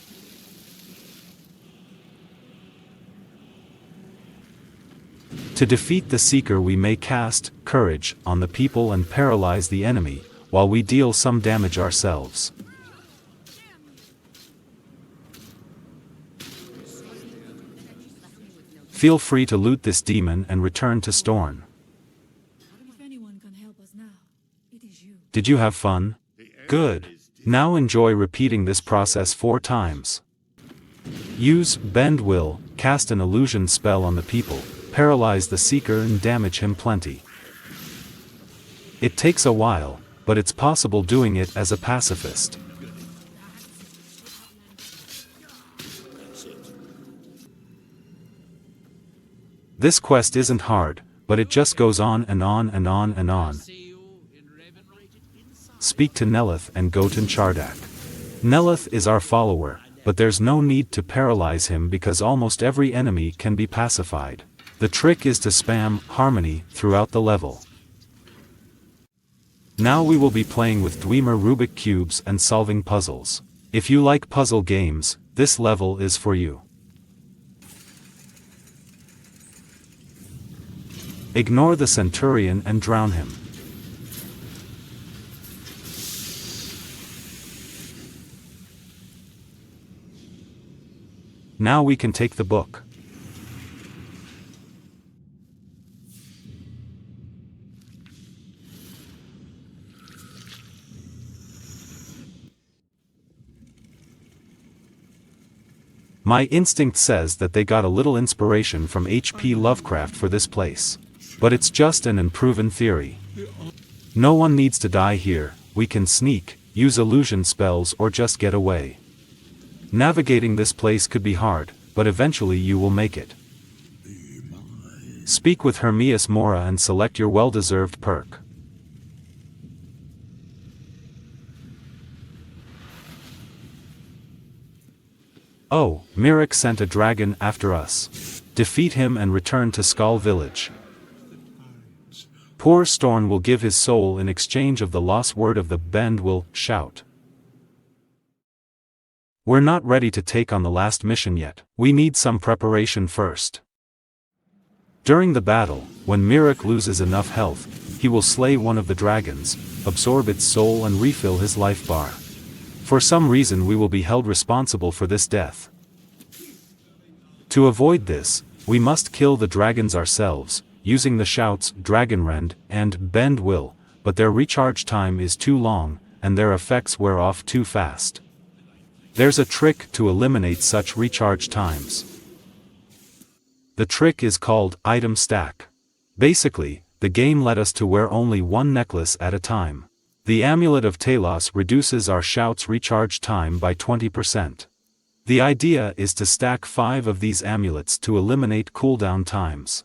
To defeat the Seeker we may cast Courage on the people and paralyze the enemy, while we deal some damage ourselves. Feel free to loot this demon and return to Storn. If anyone can help us now, it is you. Did you have fun? Good. Now enjoy repeating this process 4 times. Use Bend Will, cast an illusion spell on the people, paralyze the Seeker and damage him plenty. It takes a while, but it's possible doing it as a pacifist. This quest isn't hard, but it just goes on and on and on and on. Speak to Nelith and go to Chardak. Nelith is our follower, but there's no need to paralyze him because almost every enemy can be pacified. The trick is to spam Harmony throughout the level. Now we will be playing with Dwemer Rubik cubes and solving puzzles. If you like puzzle games, this level is for you. Ignore the Centurion and drown him. Now we can take the book. My instinct says that they got a little inspiration from H.P. Lovecraft for this place. But it's just an unproven theory. No one needs to die here, we can sneak, use illusion spells or just get away. Navigating this place could be hard, but eventually you will make it. Speak with Hermias Mora and select your well-deserved perk. Oh, Mirik sent a dragon after us. Defeat him and return to Skull Village. Poor Storn will give his soul in exchange of the lost word of the Bend Will shout. We're not ready to take on the last mission yet, we need some preparation first. During the battle, when Mirik loses enough health, he will slay one of the dragons, absorb its soul and refill his life bar. For some reason we will be held responsible for this death. To avoid this, we must kill the dragons ourselves, using the shouts Dragonrend and Bend Will, but their recharge time is too long, and their effects wear off too fast. There's a trick to eliminate such recharge times. The trick is called Item Stack. Basically, the game led us to wear only one necklace at a time. The Amulet of Talos reduces our shouts recharge time by 20%. The idea is to stack 5 of these amulets to eliminate cooldown times.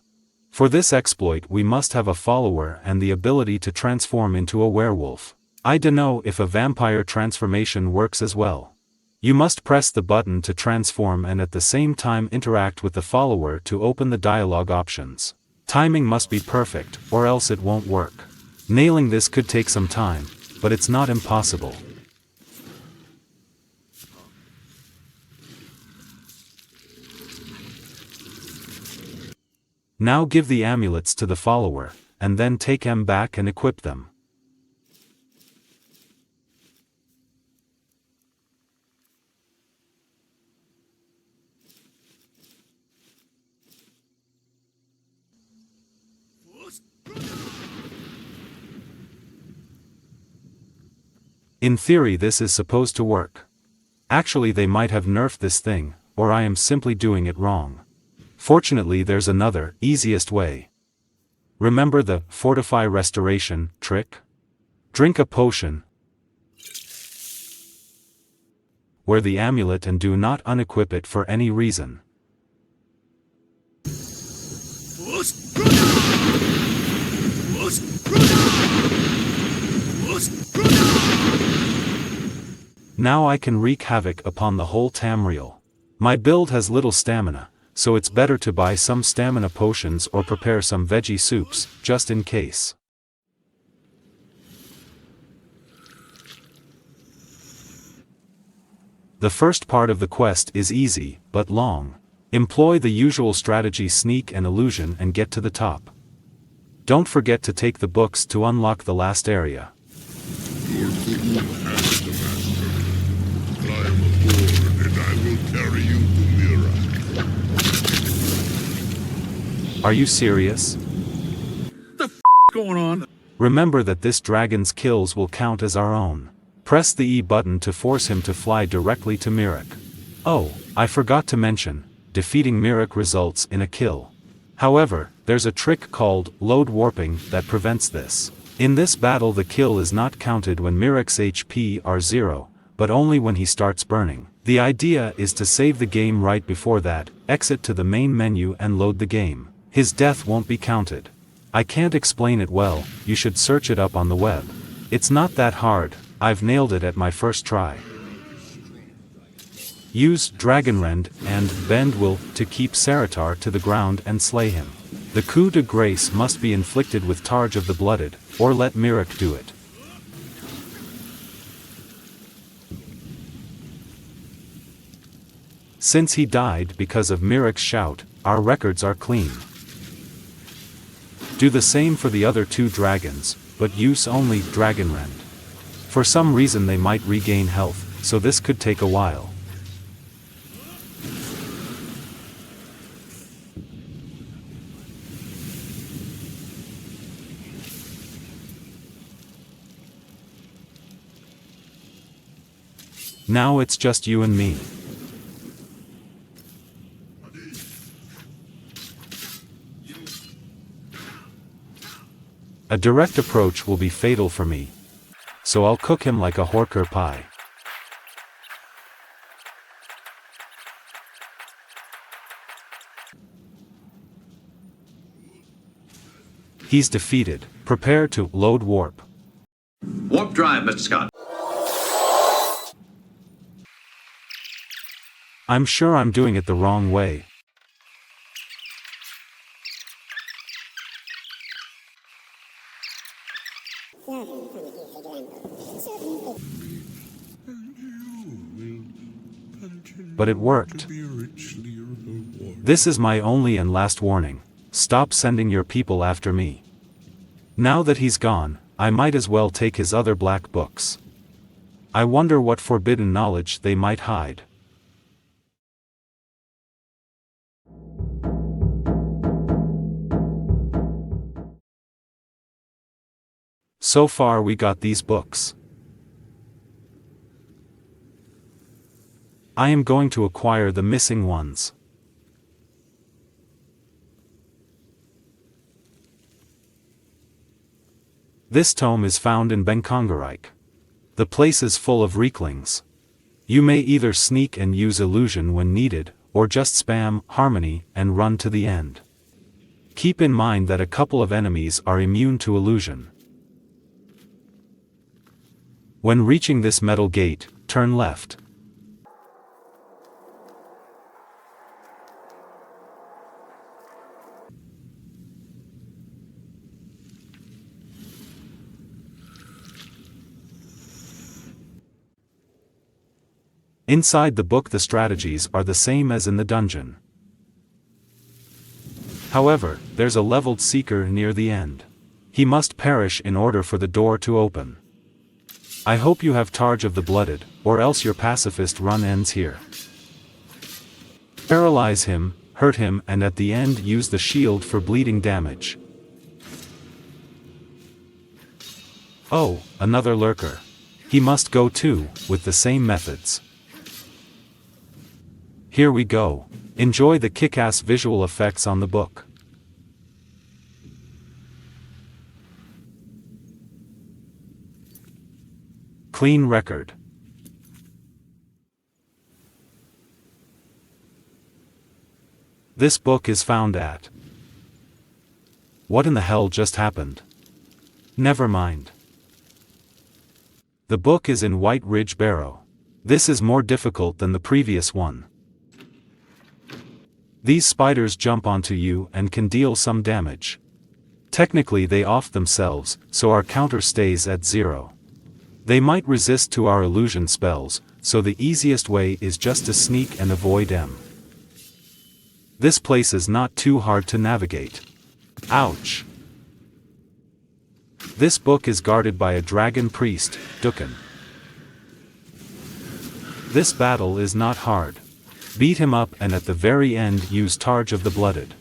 For this exploit we must have a follower and the ability to transform into a werewolf. I dunno if a vampire transformation works as well. You must press the button to transform and at the same time interact with the follower to open the dialogue options. Timing must be perfect, or else it won't work. Nailing this could take some time, but it's not impossible. Now give the amulets to the follower, and then take them back and equip them. In theory this is supposed to work. Actually they might have nerfed this thing, or I am simply doing it wrong. Fortunately there's another, easiest way. Remember the Fortify Restoration trick? Drink a potion, wear the amulet and do not unequip it for any reason. Now I can wreak havoc upon the whole Tamriel. My build has little stamina, so it's better to buy some stamina potions or prepare some veggie soups, just in case. The first part of the quest is easy, but long. Employ the usual strategy, sneak and illusion, and get to the top. Don't forget to take the books to unlock the last area. Your canoe has the master. Climb aboard and I will carry you to Mira. Are you serious? The f going on? Remember that this dragon's kills will count as our own. Press the E button to force him to fly directly to Mirek. Oh, I forgot to mention, defeating Mirek results in a kill. However, there's a trick called load warping that prevents this. In this battle the kill is not counted when Mirek's HP are 0, but only when he starts burning. The idea is to save the game right before that, exit to the main menu and load the game. His death won't be counted. I can't explain it well, you should search it up on the web. It's not that hard, I've nailed it at my first try. Use Dragonrend and Bend Will to keep Saratar to the ground and slay him. The coup de grace must be inflicted with Targe of the Blooded, or let Mirek do it. Since he died because of Mirek's shout, our records are clean. Do the same for the other 2 dragons, but use only Dragonrend. For some reason they might regain health, so this could take a while. Now it's just you and me. A direct approach will be fatal for me, so I'll cook him like a horker pie. He's defeated. Prepare to load warp. Warp drive, Mr. Scott. I'm sure I'm doing it the wrong way. But it worked. This is my only and last warning. Stop sending your people after me. Now that he's gone, I might as well take his other black books. I wonder what forbidden knowledge they might hide. So far we got these books. I am going to acquire the missing ones. This tome is found in Benkongareich. The place is full of Reeklings. You may either sneak and use illusion when needed, or just spam harmony and run to the end. Keep in mind that a couple of enemies are immune to illusion. When reaching this metal gate, turn left. Inside the book the strategies are the same as in the dungeon. However, there's a leveled seeker near the end. He must perish in order for the door to open. I hope you have Targe of the Blooded, or else your pacifist run ends here. Paralyze him, hurt him, and at the end use the shield for bleeding damage. Oh, another lurker. He must go too, with the same methods. Here we go. Enjoy the kick-ass visual effects on the book. Clean record. This book is found at... What in the hell just happened? Never mind. The book is in White Ridge Barrow. This is more difficult than the previous one. These spiders jump onto you and can deal some damage. Technically they off themselves, so our counter stays at 0. They might resist to our illusion spells, so the easiest way is just to sneak and avoid them. This place is not too hard to navigate. Ouch! This book is guarded by a dragon priest, Dukan. This battle is not hard. Beat him up and at the very end use Targe of the Blooded.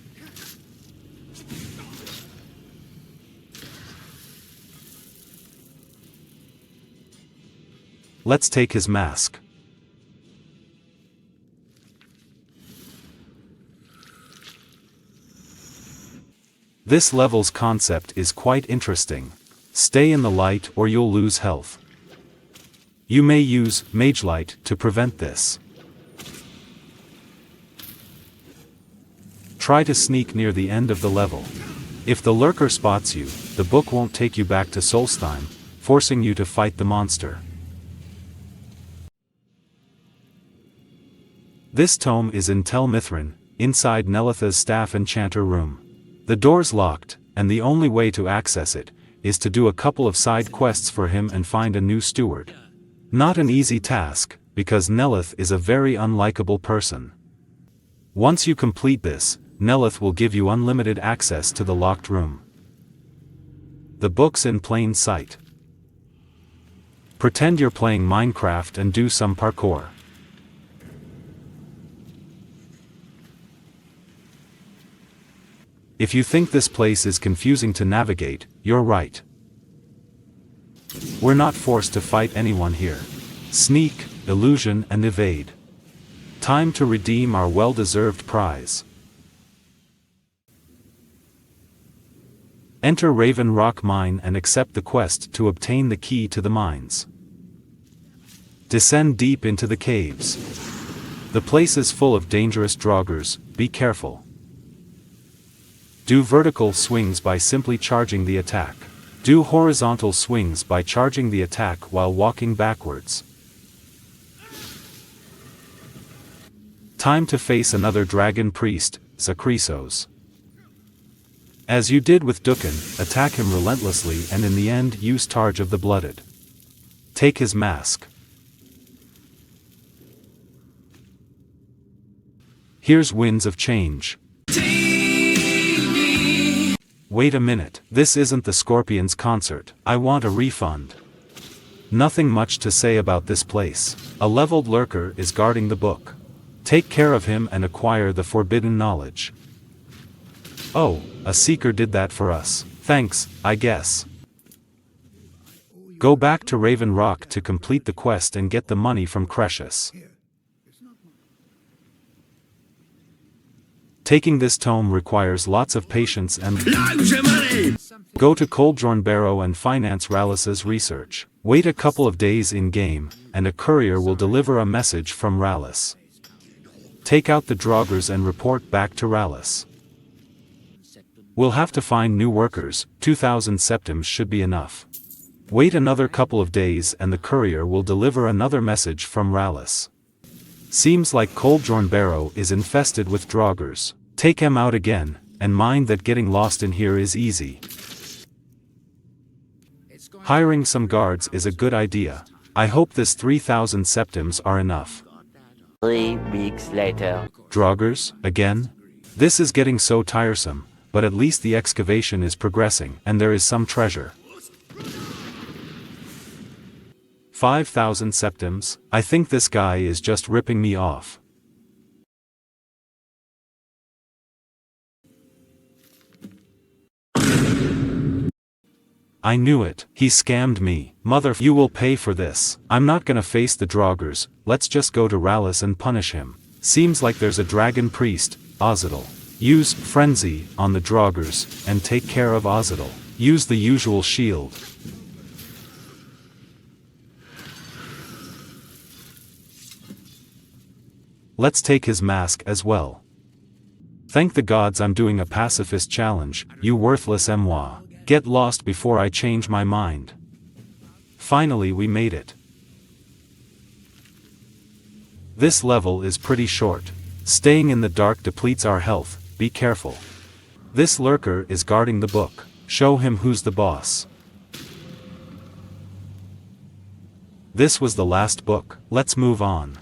Let's take his mask. This level's concept is quite interesting. Stay in the light or you'll lose health. You may use Mage Light to prevent this. Try to sneak near the end of the level. If the lurker spots you, the book won't take you back to Solstheim, forcing you to fight the monster. This tome is in Tel Mithrin, inside Nelitha's staff enchanter room. The door's locked, and the only way to access it is to do a couple of side quests for him and find a new steward. Not an easy task, because Nelith is a very unlikable person. Once you complete this, Nelith will give you unlimited access to the locked room. The book's in plain sight. Pretend you're playing Minecraft and do some parkour. If you think this place is confusing to navigate, you're right. We're not forced to fight anyone here. Sneak, illusion and evade. Time to redeem our well-deserved prize. Enter Raven Rock Mine and accept the quest to obtain the key to the mines. Descend deep into the caves. The place is full of dangerous draugrs, be careful. Do vertical swings by simply charging the attack. Do horizontal swings by charging the attack while walking backwards. Time to face another dragon priest, Zakrisos. As you did with Dukan, attack him relentlessly and in the end use Targe of the Blooded. Take his mask. Here's Winds of Change. Wait a minute, this isn't the Scorpions concert. I want a refund. Nothing much to say about this place. A leveled lurker is guarding the book. Take care of him and acquire the forbidden knowledge. Oh, a seeker did that for us. Thanks, I guess. Go back to Raven Rock to complete the quest and get the money from Cretius. Taking this tome requires lots of patience and go to Coldrorn Barrow and finance Rallis's research. Wait a couple of days in-game, and a courier will deliver a message from Rallis. Take out the draugrs and report back to Rallis. We'll have to find new workers, 2,000 septims should be enough. Wait another couple of days and the courier will deliver another message from Rallis. Seems like Coldrorn Barrow is infested with draugrs. Take him out again, and mind that getting lost in here is easy. Hiring some guards is a good idea. I hope this 3,000 septims are enough. 3 weeks later. Draugrs, again? This is getting so tiresome, but at least the excavation is progressing and there is some treasure. 5,000 septims, I think this guy is just ripping me off. I knew it, he scammed me. You will pay for this. I'm not gonna face the draugrs, let's just go to Rallis and punish him. Seems like there's a dragon priest, Ozidal. Use Frenzy on the draugrs, and take care of Ozidal. Use the usual shield. Let's take his mask as well. Thank the gods I'm doing a pacifist challenge, you worthless moi. Get lost before I change my mind. Finally we made it. This level is pretty short. Staying in the dark depletes our health, be careful. This lurker is guarding the book. Show him who's the boss. This was the last book. Let's move on.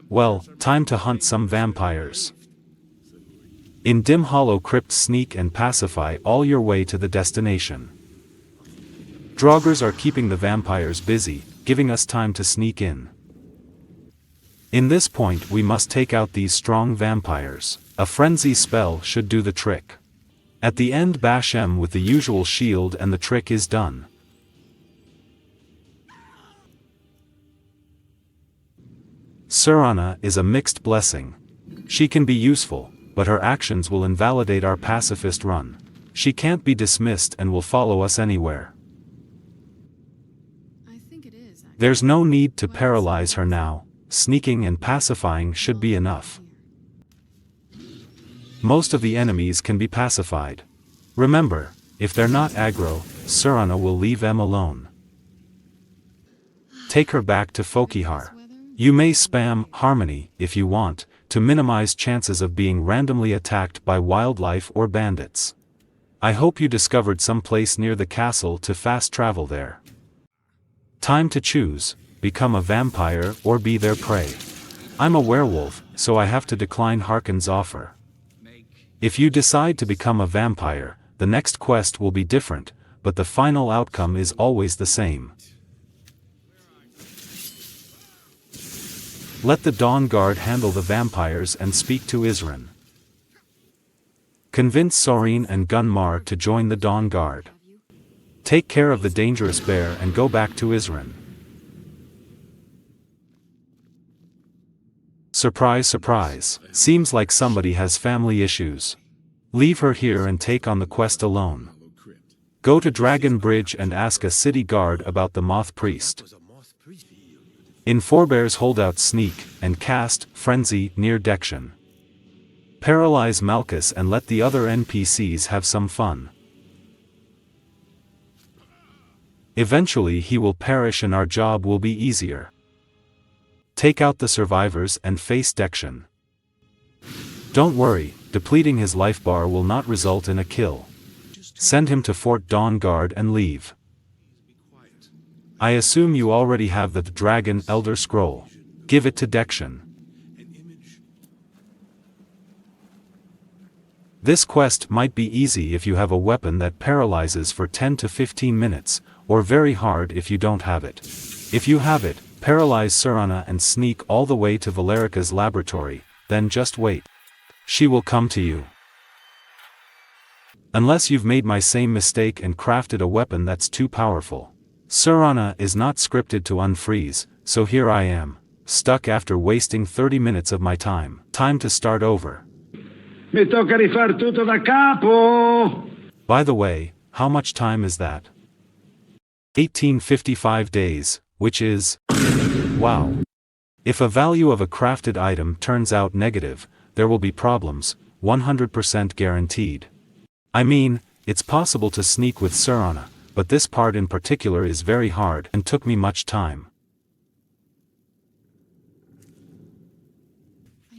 Well, time to hunt some vampires. In dim hollow crypts sneak and pacify all your way to the destination. Draugrs are keeping the vampires busy, giving us time to sneak in. In this point we must take out these strong vampires. A frenzy spell should do the trick. At the end bash M with the usual shield and the trick is done. Serana is a mixed blessing. She can be useful, but her actions will invalidate our pacifist run. She can't be dismissed and will follow us anywhere. There's no need to paralyze her now. Sneaking and pacifying should be enough. Most of the enemies can be pacified. Remember, if they're not aggro, Serana will leave them alone. Take her back to Fokihar. You may spam Harmony, if you want, to minimize chances of being randomly attacked by wildlife or bandits. I hope you discovered some place near the castle to fast travel there. Time to choose, become a vampire or be their prey. I'm a werewolf, so I have to decline Harkon's offer. If you decide to become a vampire, the next quest will be different, but the final outcome is always the same. Let the Dawnguard handle the vampires and speak to Isran. Convince Sorin and Gunmar to join the Dawnguard. Take care of the dangerous bear and go back to Isran. Surprise, surprise, seems like somebody has family issues. Leave her here and take on the quest alone. Go to Dragon Bridge and ask a city guard about the Moth Priest. In Forebear's holdout sneak, and cast Frenzy near Dection. Paralyze Malchus and let the other NPCs have some fun. Eventually he will perish and our job will be easier. Take out the survivors and face Dection. Don't worry, depleting his life bar will not result in a kill. Send him to Fort Dawnguard and leave. I assume you already have the Dragon Elder Scroll. Give it to Dection. This quest might be easy if you have a weapon that paralyzes for 10 to 15 minutes, or very hard if you don't have it. If you have it, paralyze Serana and sneak all the way to Valerica's laboratory, then just wait. She will come to you. Unless you've made my same mistake and crafted a weapon that's too powerful. Serana is not scripted to unfreeze, so here I am, stuck after wasting 30 minutes of my time. Time to start over. Mi tocca rifar tutto da capo! By the way, how much time is that? 1855 days, which is... wow. If a value of a crafted item turns out negative, there will be problems, 100% guaranteed. I mean, it's possible to sneak with Serana, but this part in particular is very hard and took me much time.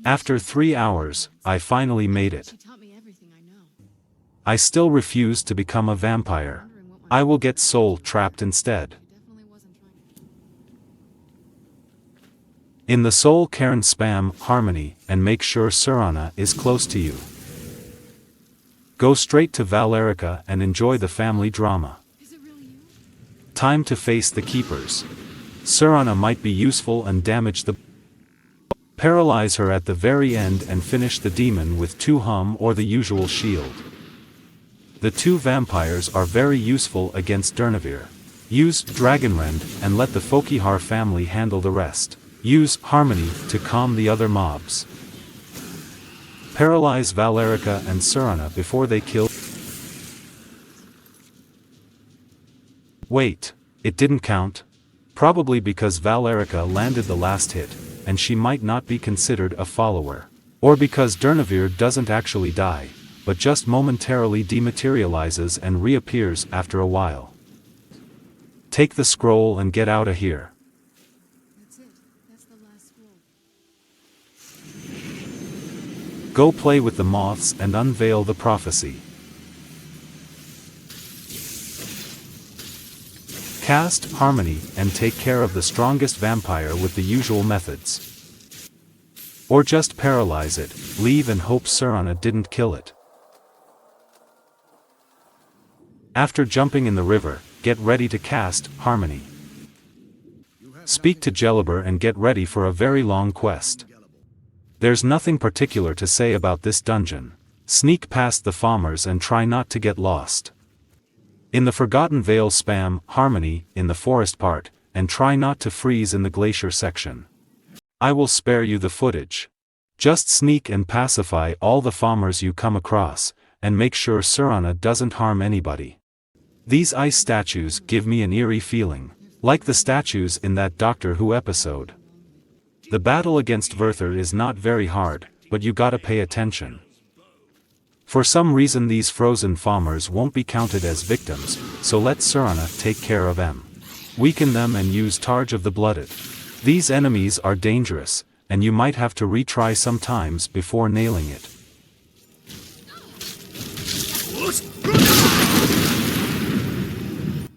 After 3 hours, I finally made it. I still refuse to become a vampire. I will get soul trapped instead. In the soul cairn spam Harmony and make sure Serana is close to you. Go straight to Valerica and enjoy the family drama. Time to face the keepers. Serana might be useful and damage the... Paralyze her at the very end and finish the demon with 2 hum or the usual shield. The 2 vampires are very useful against Durnavir. Use Dragonrend and let the Fokihar family handle the rest. Use Harmony to calm the other mobs. Paralyze Valerica and Serana before they kill... Wait, it didn't count? Probably because Valerica landed the last hit, and she might not be considered a follower. Or because Durnavir doesn't actually die, but just momentarily dematerializes and reappears after a while. Take the scroll and get out of here. That's it. That's the last scroll. Go play with the moths and unveil the prophecy. Cast Harmony and take care of the strongest vampire with the usual methods. Or just paralyze it, leave and hope Serana didn't kill it. After jumping in the river, get ready to cast Harmony. Speak to Gelliber and get ready for a very long quest. There's nothing particular to say about this dungeon. Sneak past the farmers and try not to get lost. In the Forgotten Vale spam Harmony in the forest part, and try not to freeze in the glacier section. I will spare you the footage. Just sneak and pacify all the farmers you come across, and make sure Serana doesn't harm anybody. These ice statues give me an eerie feeling, like the statues in that Doctor Who episode. The battle against Werther is not very hard, but you gotta pay attention. For some reason these frozen farmers won't be counted as victims, so let Serana take care of them. Weaken them and use Targe of the Blooded. These enemies are dangerous, and you might have to retry sometimes before nailing it.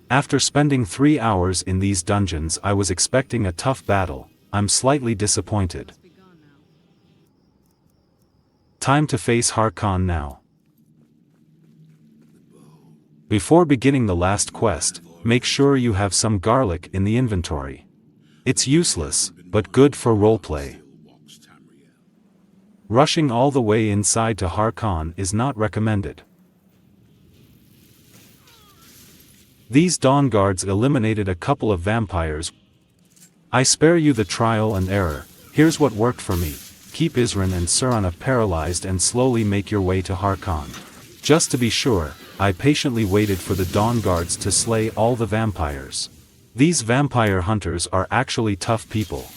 After spending 3 hours in these dungeons I was expecting a tough battle. I'm slightly disappointed. Time to face Harkon now. Before beginning the last quest, make sure you have some garlic in the inventory. It's useless, but good for roleplay. Rushing all the way inside to Harkon is not recommended. These Dawnguards eliminated a couple of vampires. I spare you the trial and error. Here's what worked for me. Keep Isran and Serana paralyzed and slowly make your way to Harkon. Just to be sure, I patiently waited for the Dawnguards to slay all the vampires. These vampire hunters are actually tough people.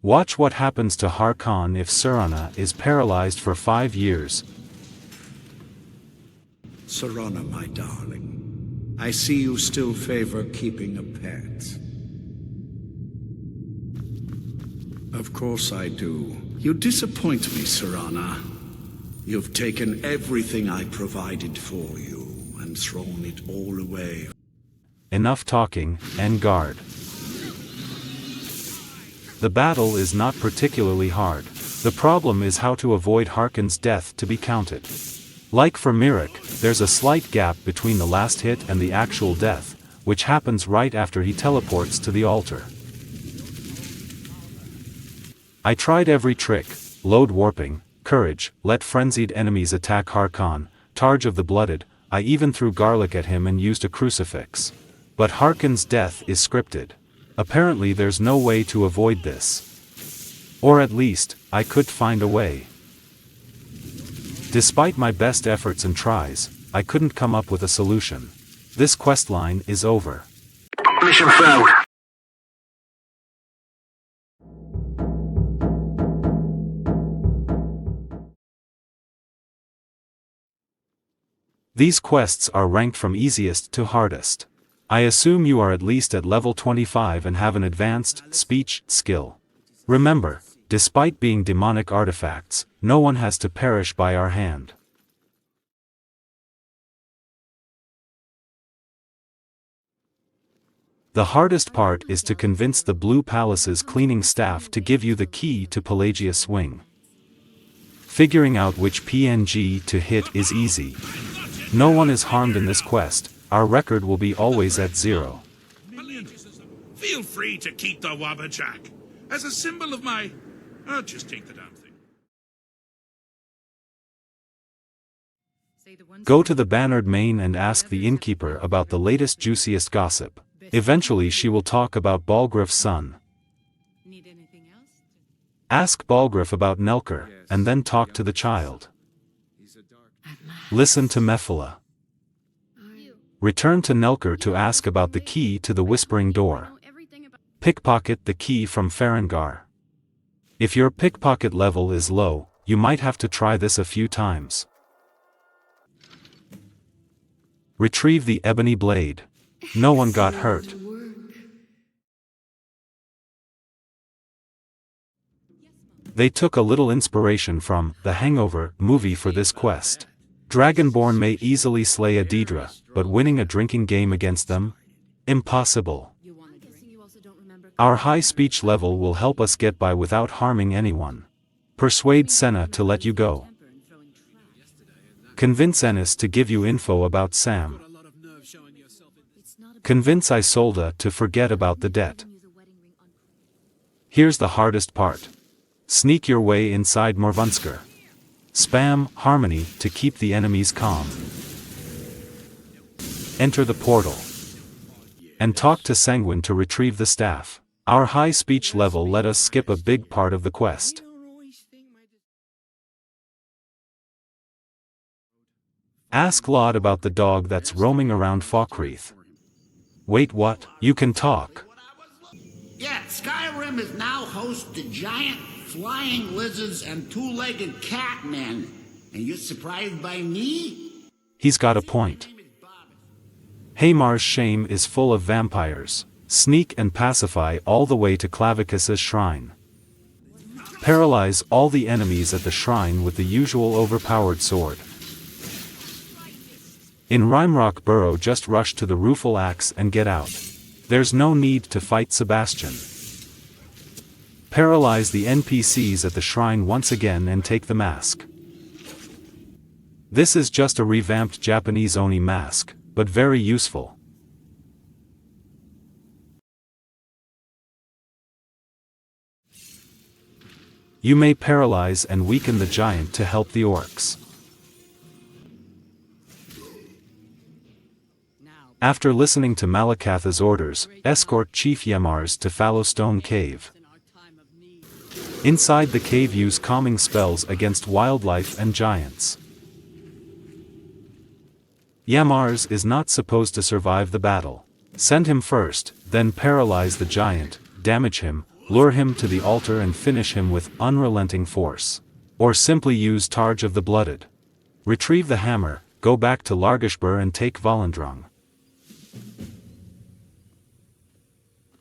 Watch what happens to Harkon if Serana is paralyzed for 5 years. Serana, my darling, I see you still favor keeping a pet. Of course I do. You disappoint me, Serana. You've taken everything I provided for you and thrown it all away. Enough talking, and guard. The battle is not particularly hard. The problem is how to avoid Harkon's death to be counted. Like for Mirek, there's a slight gap between the last hit and the actual death, which happens right after he teleports to the altar. I tried every trick: load warping, courage, let frenzied enemies attack Harkon, Targe of the Blooded. I even threw garlic at him and used a crucifix. But Harkon's death is scripted. Apparently there's no way to avoid this. Or at least, I could find a way. Despite my best efforts and tries, I couldn't come up with a solution. This questline is over. Mission failed. These quests are ranked from easiest to hardest. I assume you are at least at level 25 and have an advanced speech skill. Remember, despite being demonic artifacts, no one has to perish by our hand. The hardest part is to convince the Blue Palace's cleaning staff to give you the key to Pelagia's wing. Figuring out which PNG to hit is easy. No one is harmed in this quest. Our record will be always at 0. Feel free to keep the Wabbajack. As a symbol of my... just take the damn thing. Go to the Bannered Main and ask the innkeeper about the latest juiciest gossip. Eventually she will talk about Balgruuf's son. Ask Balgruuf about Nelker, and then talk to the child. Listen to Mephala. Return to Nelker to ask about the key to the Whispering Door. Pickpocket the key from Farengar. If your pickpocket level is low, you might have to try this a few times. Retrieve the ebony blade. No one got hurt. They took a little inspiration from The Hangover movie for this quest. Dragonborn may easily slay a Daedra, but winning a drinking game against them? Impossible. Our high speech level will help us get by without harming anyone. Persuade Senna to let you go. Convince Ennis to give you info about Sam. Convince Isolde to forget about the debt. Here's the hardest part. Sneak your way inside Morvunskr. Spam Harmony to keep the enemies calm. Enter the portal. And talk to Sanguine to retrieve the staff. Our high speech level let us skip a big part of the quest. Ask Laud about the dog that's roaming around Falkreath. Wait, what? You can talk. Yeah, Skyrim is now host to giant flying lizards and two-legged catmen. And you're surprised by me? He's got a point. Haymar's shame is full of vampires. Sneak and pacify all the way to Clavicus's shrine. Paralyze all the enemies at the shrine with the usual overpowered sword. In Rimerock Burrow, just rush to the Rueful Axe and get out. There's no need to fight Sebastian. Paralyze the NPCs at the shrine once again and take the mask. This is just a revamped Japanese Oni mask, but very useful. You may paralyze and weaken the giant to help the orcs. After listening to Malekatha's orders, escort Chief Yemars to Fallowstone Cave. Inside the cave, use calming spells against wildlife and giants. Yemars is not supposed to survive the battle. Send him first, then paralyze the giant, damage him, lure him to the altar and finish him with unrelenting force. Or simply use Targe of the Blooded. Retrieve the hammer, go back to Largashbur and take Volendrung.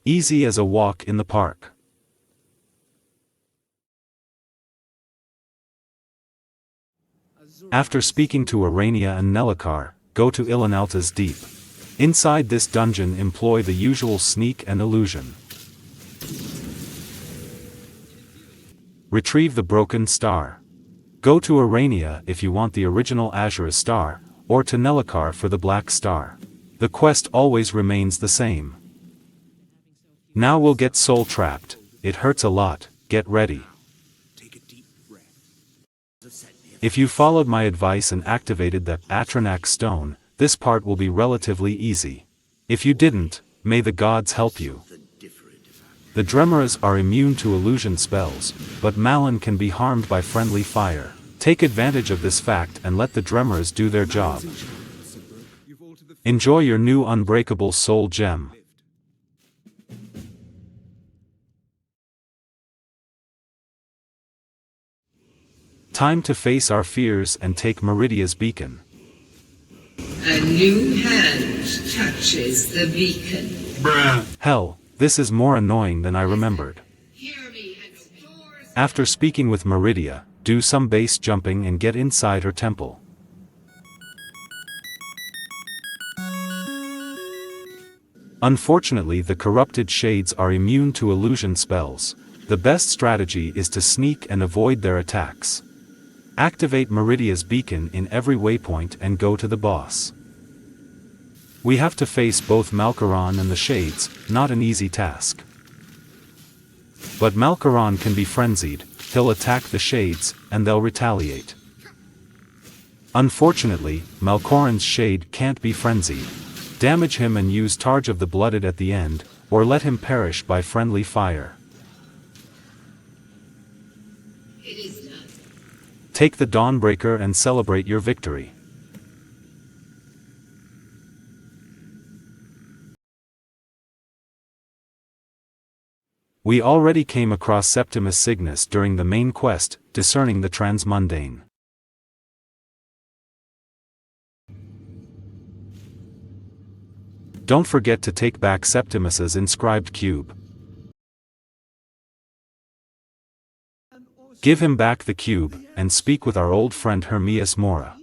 Easy as a walk in the park. After speaking to Arania and Nelacar, go to Ilinalta's Deep. Inside this dungeon, employ the usual sneak and illusion. Retrieve the broken star. Go to Arania if you want the original Azura star, or to Nelacar for the black star. The quest always remains the same. Now we'll get soul trapped. It hurts a lot, get ready. If you followed my advice and activated the Atranak stone, this part will be relatively easy. If you didn't, may the gods help you. The Dremeras are immune to illusion spells, but Malin can be harmed by friendly fire. Take advantage of this fact and let the Dremeras do their job. Enjoy your new unbreakable soul gem. Time to face our fears and take Meridia's beacon. A new hand touches the beacon. Bruh. Hell, this is more annoying than I remembered. After speaking with Meridia, do some base jumping and get inside her temple. Unfortunately, the corrupted shades are immune to illusion spells. The best strategy is to sneak and avoid their attacks. Activate Meridia's beacon in every waypoint and go to the boss. We have to face both Malkaron and the Shades, not an easy task. But Malkaron can be frenzied, he'll attack the Shades, and they'll retaliate. Unfortunately, Malkoran's Shade can't be frenzied. Damage him and use Targe of the Blooded at the end, or let him perish by friendly fire. Take the Dawnbreaker and celebrate your victory. We already came across Septimus Cygnus during the main quest, discerning the transmundane. Don't forget to take back Septimus's inscribed cube. Give him back the cube, and speak with our old friend Hermias Mora.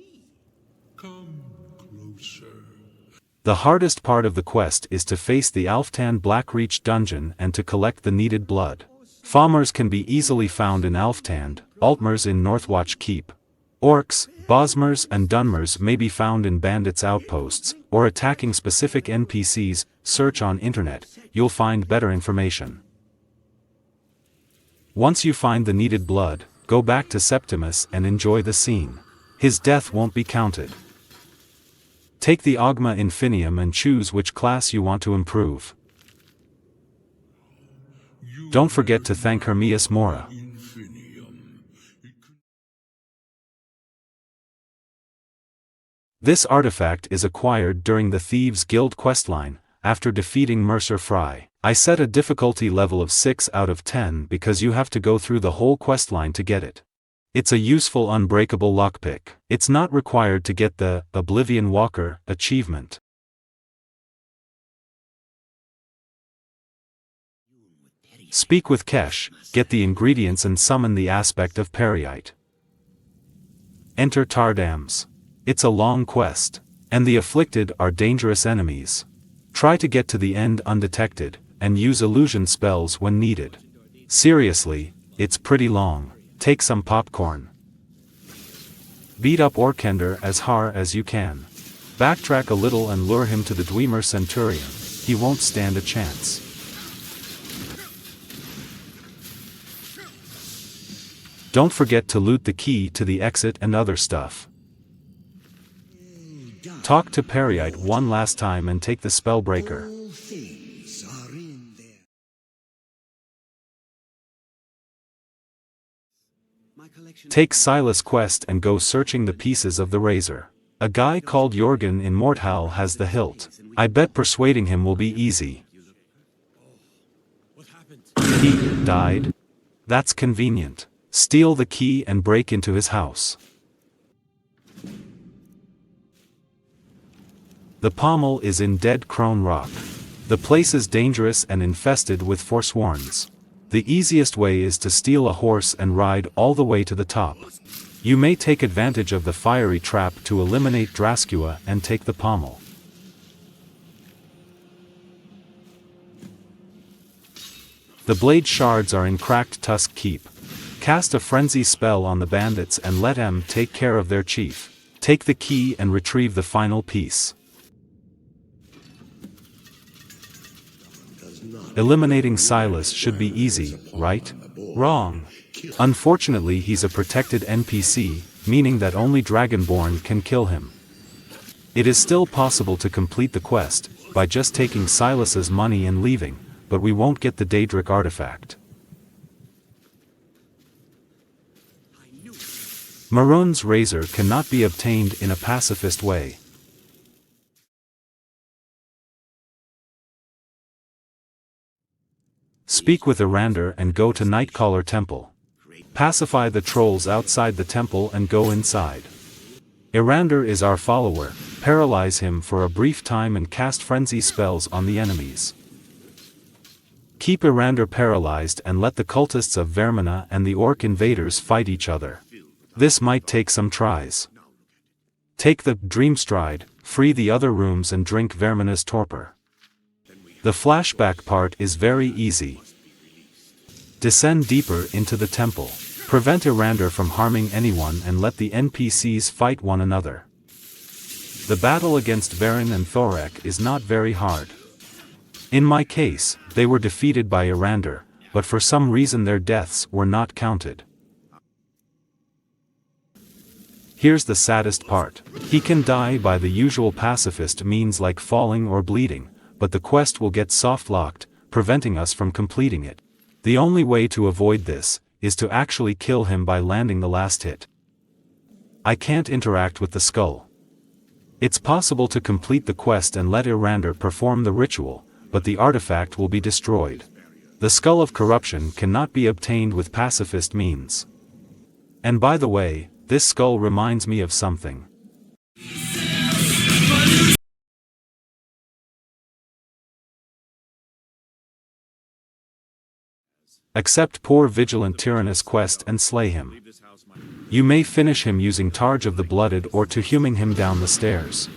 The hardest part of the quest is to face the Alftan Blackreach dungeon and to collect the needed blood. Famers can be easily found in Alftand, Altmers in Northwatch Keep. Orcs, Bosmers and Dunmers may be found in bandits' outposts, or attacking specific NPCs. Search on internet, you'll find better information. Once you find the needed blood, go back to Septimus and enjoy the scene. His death won't be counted. Take the Augma Infinium and choose which class you want to improve. Don't forget to thank Hermias Mora. This artifact is acquired during the Thieves Guild questline, after defeating Mercer Fry. I set a difficulty level of 6 out of 10 because you have to go through the whole questline to get it. It's a useful unbreakable lockpick. It's not required to get the Oblivion Walker achievement. Speak with Kesh, get the ingredients and summon the aspect of Periite. Enter Tardams. It's a long quest, and the afflicted are dangerous enemies. Try to get to the end undetected, and use illusion spells when needed. Seriously, it's pretty long. Take some popcorn. Beat up Orkender as hard as you can. Backtrack a little and lure him to the Dwemer Centurion. He won't stand a chance. Don't forget to loot the key to the exit and other stuff. Talk to Periite one last time and take the Spellbreaker. Take Silas' quest and go searching the pieces of the razor. A guy called Jorgen in Morthal has the hilt. I bet persuading him will be easy. He died? That's convenient. Steal the key and break into his house. The pommel is in Dead Crone Rock. The place is dangerous and infested with Forsworns. The easiest way is to steal a horse and ride all the way to the top. You may take advantage of the fiery trap to eliminate Draskua and take the pommel. The blade shards are in Cracked Tusk Keep. Cast a frenzy spell on the bandits and let them take care of their chief. Take the key and retrieve the final piece. Eliminating Silas should be easy, right? Wrong. Unfortunately, he's a protected NPC, meaning that only Dragonborn can kill him. It is still possible to complete the quest, by just taking Silas's money and leaving, but we won't get the Daedric artifact. Maroon's razor cannot be obtained in a pacifist way. Speak with Erander and go to Nightcaller Temple. Pacify the trolls outside the temple and go inside. Erander is our follower. Paralyze him for a brief time and cast frenzy spells on the enemies. Keep Erander paralyzed and let the cultists of Vermina and the orc invaders fight each other. This might take some tries. Take the Dreamstride, free the other rooms and drink Vermina's torpor. The flashback part is very easy. Descend deeper into the temple. Prevent Erander from harming anyone and let the NPCs fight one another. The battle against Varen and Thorek is not very hard. In my case, they were defeated by Erander, but for some reason their deaths were not counted. Here's the saddest part. He can die by the usual pacifist means like falling or bleeding, but the quest will get soft-locked, preventing us from completing it. The only way to avoid this is to actually kill him by landing the last hit. I can't interact with the skull. It's possible to complete the quest and let Erander perform the ritual, but the artifact will be destroyed. The Skull of Corruption cannot be obtained with pacifist means. And by the way, this skull reminds me of something. Accept poor vigilant tyrannous quest and slay him. You may finish him using Targe of the Blooded or to huming him down the stairs.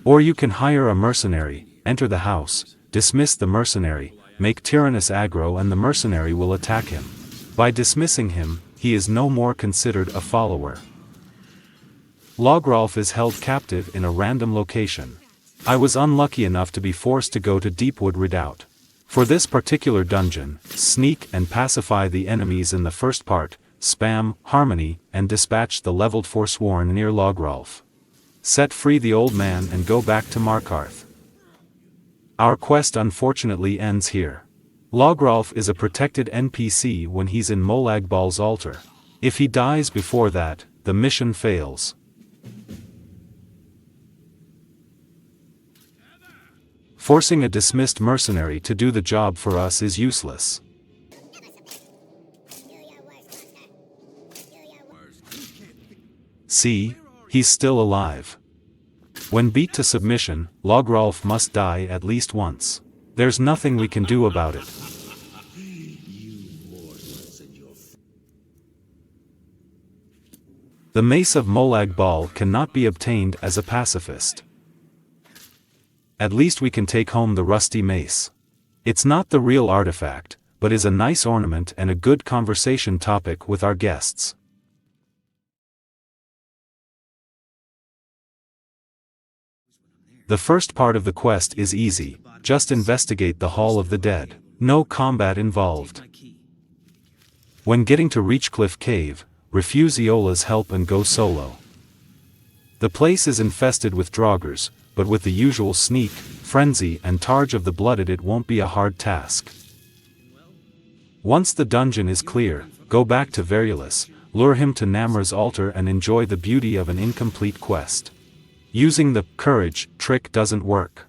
Or you can hire a mercenary, enter the house, dismiss the mercenary, make tyrannous aggro and the mercenary will attack him. By dismissing him, he is no more considered a follower. Logrolf is held captive in a random location. I was unlucky enough to be forced to go to Deepwood Redoubt. For this particular dungeon, sneak and pacify the enemies in the first part, spam, harmony, and dispatch the leveled Forsworn near Logrolf. Set free the old man and go back to Markarth. Our quest unfortunately ends here. Logrolf is a protected NPC when he's in Molag Bal's altar. If he dies before that, the mission fails. Forcing a dismissed mercenary to do the job for us is useless. See, he's still alive. When beat to submission, Logrolf must die at least once. There's nothing we can do about it. The Mace of Molag Bal cannot be obtained as a pacifist. At least we can take home the rusty mace. It's not the real artifact, but is a nice ornament and a good conversation topic with our guests. The first part of the quest is easy, just investigate the Hall of the Dead. No combat involved. When getting to Reachcliff Cave, refuse Iola's help and go solo. The place is infested with draugrs, but with the usual sneak, frenzy and Targe of the Blooded it won't be a hard task. Once the dungeon is clear, go back to Verulus, lure him to Namra's altar and enjoy the beauty of an incomplete quest. Using the courage trick doesn't work.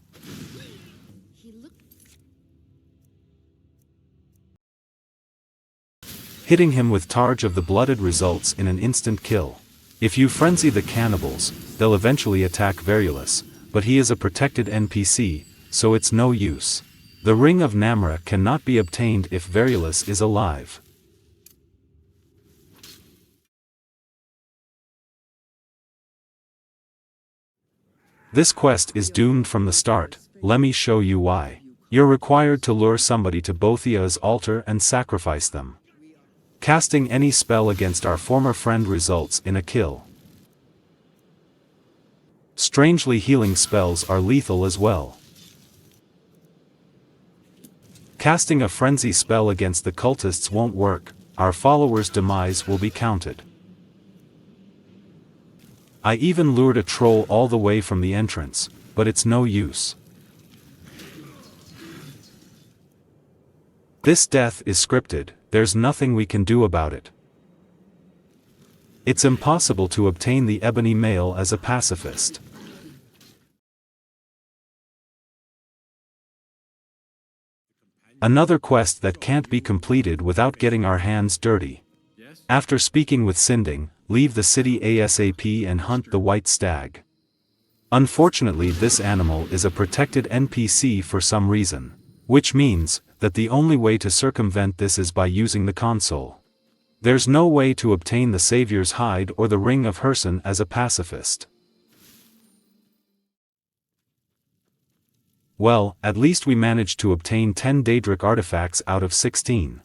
Hitting him with Targe of the Blooded results in an instant kill. If you frenzy the cannibals, they'll eventually attack Verulus, but he is a protected NPC, so it's no use. The Ring of Namra cannot be obtained if Verulus is alive. This quest is doomed from the start, let me show you why. You're required to lure somebody to Bothia's altar and sacrifice them. Casting any spell against our former friend results in a kill. Strangely, healing spells are lethal as well. Casting a frenzy spell against the cultists won't work, our followers' demise will be counted. I even lured a troll all the way from the entrance, but it's no use. This death is scripted, there's nothing we can do about it. It's impossible to obtain the ebony mail as a pacifist. Another quest that can't be completed without getting our hands dirty. After speaking with Sinding, leave the city ASAP and hunt the white stag. Unfortunately, this animal is a protected NPC for some reason, which means that the only way to circumvent this is by using the console. There's no way to obtain the Savior's Hide or the Ring of Herson as a pacifist. Well, at least we managed to obtain 10 Daedric artifacts out of 16.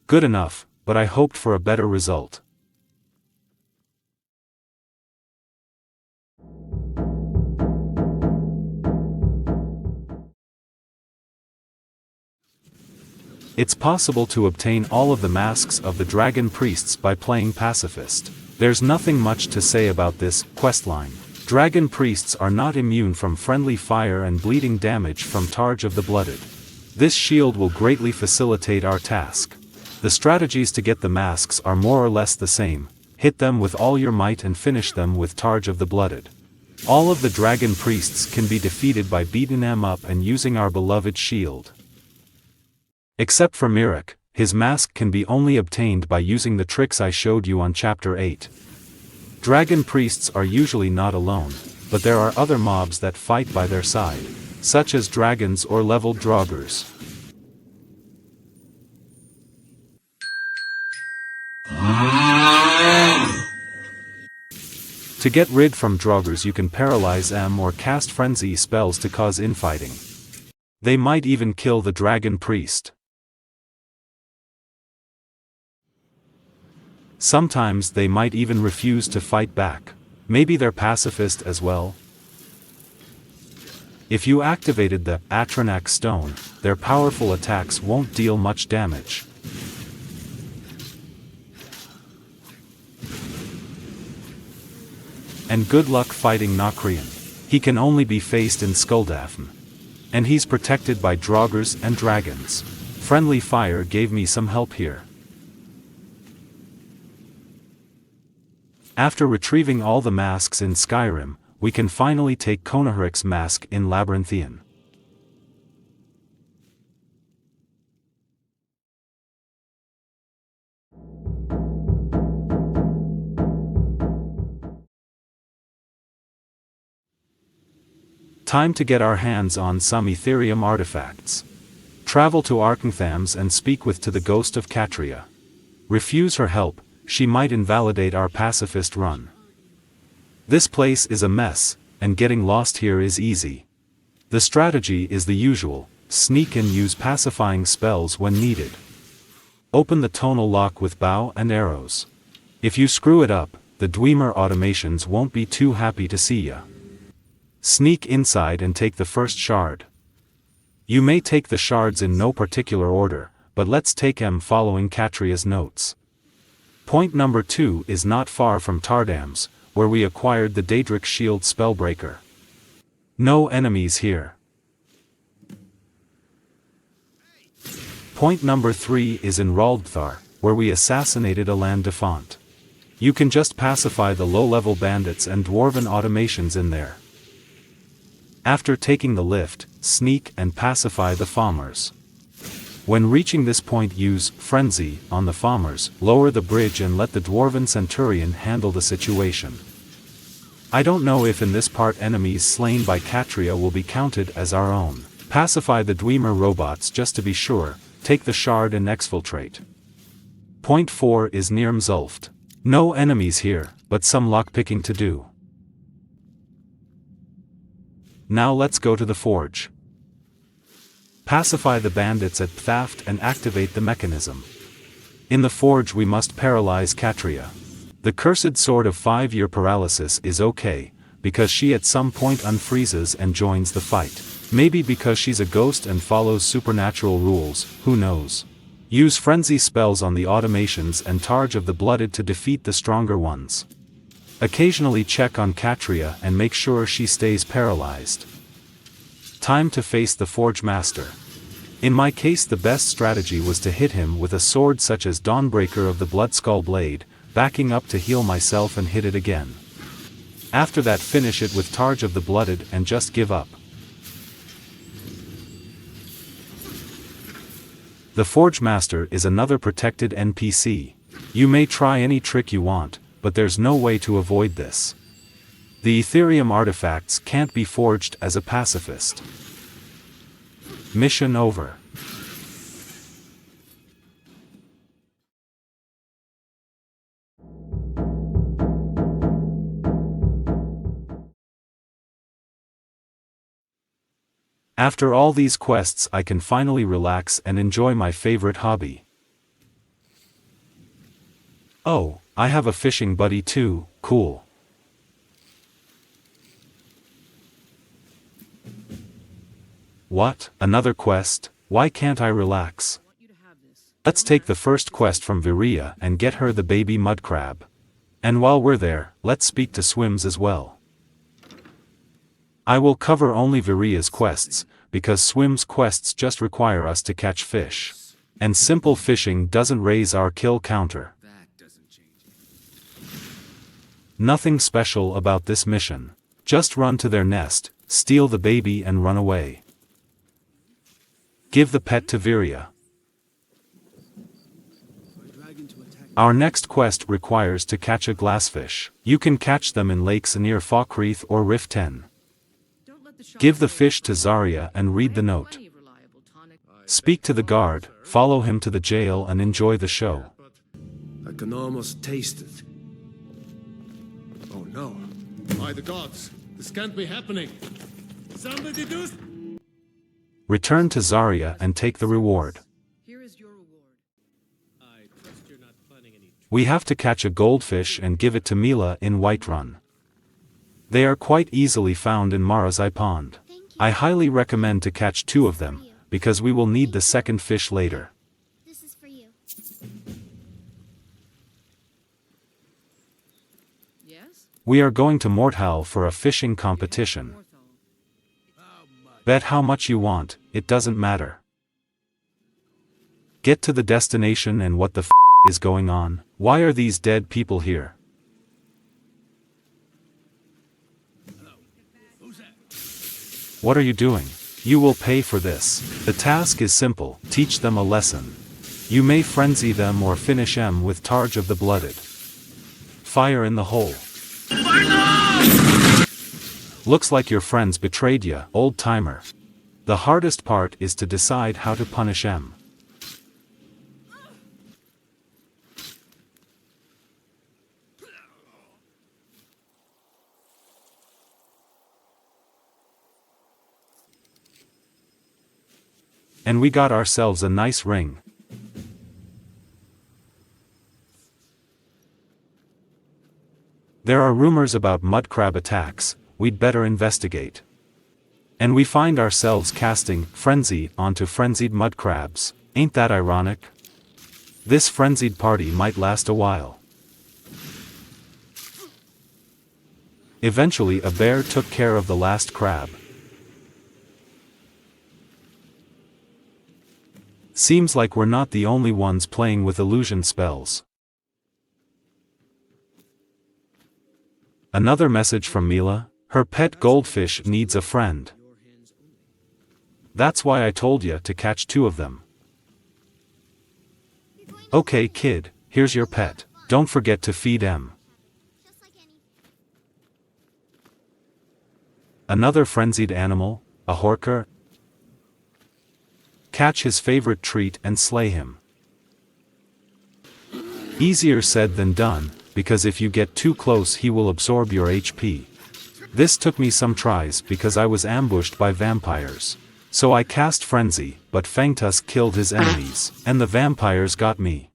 Good enough, but I hoped for a better result. It's possible to obtain all of the masks of the dragon priests by playing pacifist. There's nothing much to say about this questline. Dragon priests are not immune from friendly fire and bleeding damage from Targe of the Blooded. This shield will greatly facilitate our task. The strategies to get the masks are more or less the same. Hit them with all your might and finish them with Targe of the Blooded. All of the dragon priests can be defeated by beating them up and using our beloved shield. Except for Mirek, his mask can be only obtained by using the tricks I showed you on Chapter 8. Dragon priests are usually not alone, but there are other mobs that fight by their side, such as dragons or leveled draugrs. To get rid from draugrs you can paralyze them or cast frenzy spells to cause infighting. They might even kill the dragon priest. Sometimes they might even refuse to fight back. Maybe they're pacifist as well. If you activated the Atranak stone, their powerful attacks won't deal much damage. And good luck fighting Nokrian. He can only be faced in Skuldafn. And he's protected by draugrs and dragons. Friendly fire gave me some help here. After retrieving all the masks in Skyrim, we can finally take Konohrik's mask in Labyrinthian. Time to get our hands on some Aethereum artifacts. Travel to Arkenthams and speak with the ghost of Catria. Refuse her help, she might invalidate our pacifist run. This place is a mess, and getting lost here is easy. The strategy is the usual: sneak and use pacifying spells when needed. Open the tonal lock with bow and arrows. If you screw it up, the Dwemer automations won't be too happy to see ya. Sneak inside and take the first shard. You may take the shards in no particular order, but let's take them following Catria's notes. Point number 2 is not far from Tardam's, where we acquired the Daedric shield spellbreaker. No enemies here. Point number 3 is in Raldthar, where we assassinated Alan Defont. You can just pacify the low-level bandits and dwarven automations in there. After taking the lift, sneak and pacify the farmers. When reaching this point use Frenzy on the farmers, lower the bridge and let the Dwarven Centurion handle the situation. I don't know if in this part enemies slain by Catria will be counted as our own. Pacify the Dwemer robots just to be sure, take the shard and exfiltrate. Point 4 is near Mzulft. No enemies here, but some lockpicking to do. Now let's go to the forge. Pacify the bandits at Pthaft and activate the mechanism. In the forge we must paralyze Catria. The cursed sword of 5-year paralysis is okay, because she at some point unfreezes and joins the fight. Maybe because she's a ghost and follows supernatural rules, who knows. Use frenzy spells on the automations and Targe of the Blooded to defeat the stronger ones. Occasionally check on Catria and make sure she stays paralyzed. Time to face the Forge Master. In my case the best strategy was to hit him with a sword such as Dawnbreaker of the Bloodskull Blade, backing up to heal myself and hit it again. After that finish it with Targe of the Blooded and just give up. The Forge Master is another protected NPC. You may try any trick you want, but there's no way to avoid this. The Aethereum artifacts can't be forged as a pacifist. Mission over. After all these quests I can finally relax and enjoy my favorite hobby. Oh, I have a fishing buddy too, cool. What, another quest? Why can't I relax? Let's take the first quest from Viria and get her the baby mud crab. And while we're there, let's speak to Swims as well. I will cover only Viria's quests, because Swim's quests just require us to catch fish. And simple fishing doesn't raise our kill counter. Nothing special about this mission. Just run to their nest, steal the baby and run away. Give the pet to Viria. Our next quest requires to catch a glassfish. You can catch them in lakes near Falkreath or Rift 10. Give the fish to Zarya and read the note. Speak to the guard, follow him to the jail and enjoy the show. I can almost taste it. Oh no. By the gods, this can't be happening. Somebody do... Return to Zarya and take the reward. We have to catch a goldfish and give it to Mila in Whiterun. They are quite easily found in Marazai Pond. I highly recommend to catch 2 of them, because we will need the second fish later. This is for you. Yes? We are going to Morthal for a fishing competition. Bet how much you want, it doesn't matter. Get to the destination and what the f is going on? Why are these dead people here? What are you doing? You will pay for this. The task is simple, teach them a lesson. You may frenzy them or finish them with Targe of the Blooded. Fire in the hole. Looks like your friends betrayed ya, old timer. The hardest part is to decide how to punish em. And we got ourselves a nice ring. There are rumors about mudcrab attacks, we'd better investigate. And we find ourselves casting Frenzy onto frenzied mudcrabs, ain't that ironic? This frenzied party might last a while. Eventually a bear took care of the last crab. Seems like we're not the only ones playing with illusion spells. Another message from Mila, her pet goldfish needs a friend. That's why I told ya to catch 2 of them. Okay kid, here's your pet, don't forget to feed em. Another frenzied animal, a horker. Catch his favorite treat and slay him. Easier said than done, because if you get too close he will absorb your HP. This took me some tries because I was ambushed by vampires. So I cast Frenzy, but Fangtusk killed his enemies, and the vampires got me.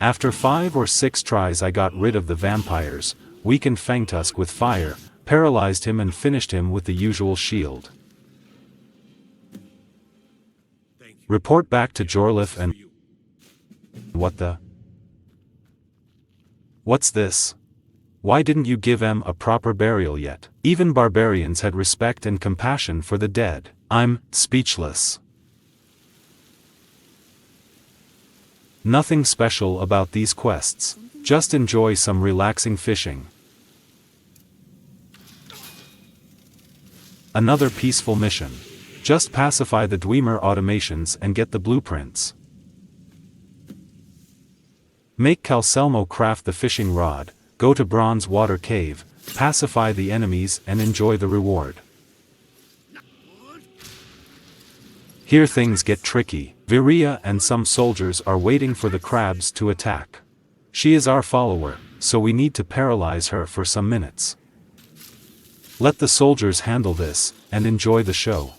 After 5 or 6 tries I got rid of the vampires, weakened Fangtusk with fire, paralyzed him and finished him with the usual shield. Report back to Jorlith and... What the... What's this? Why didn't you give em a proper burial yet? Even barbarians had respect and compassion for the dead. I'm speechless. Nothing special about these quests. Just enjoy some relaxing fishing. Another peaceful mission. Just pacify the Dwemer automations and get the blueprints. Make Calcelmo craft the fishing rod, go to Bronze Water Cave, pacify the enemies and enjoy the reward. Here things get tricky. Viria and some soldiers are waiting for the crabs to attack. She is our follower, so we need to paralyze her for some minutes. Let the soldiers handle this, and enjoy the show.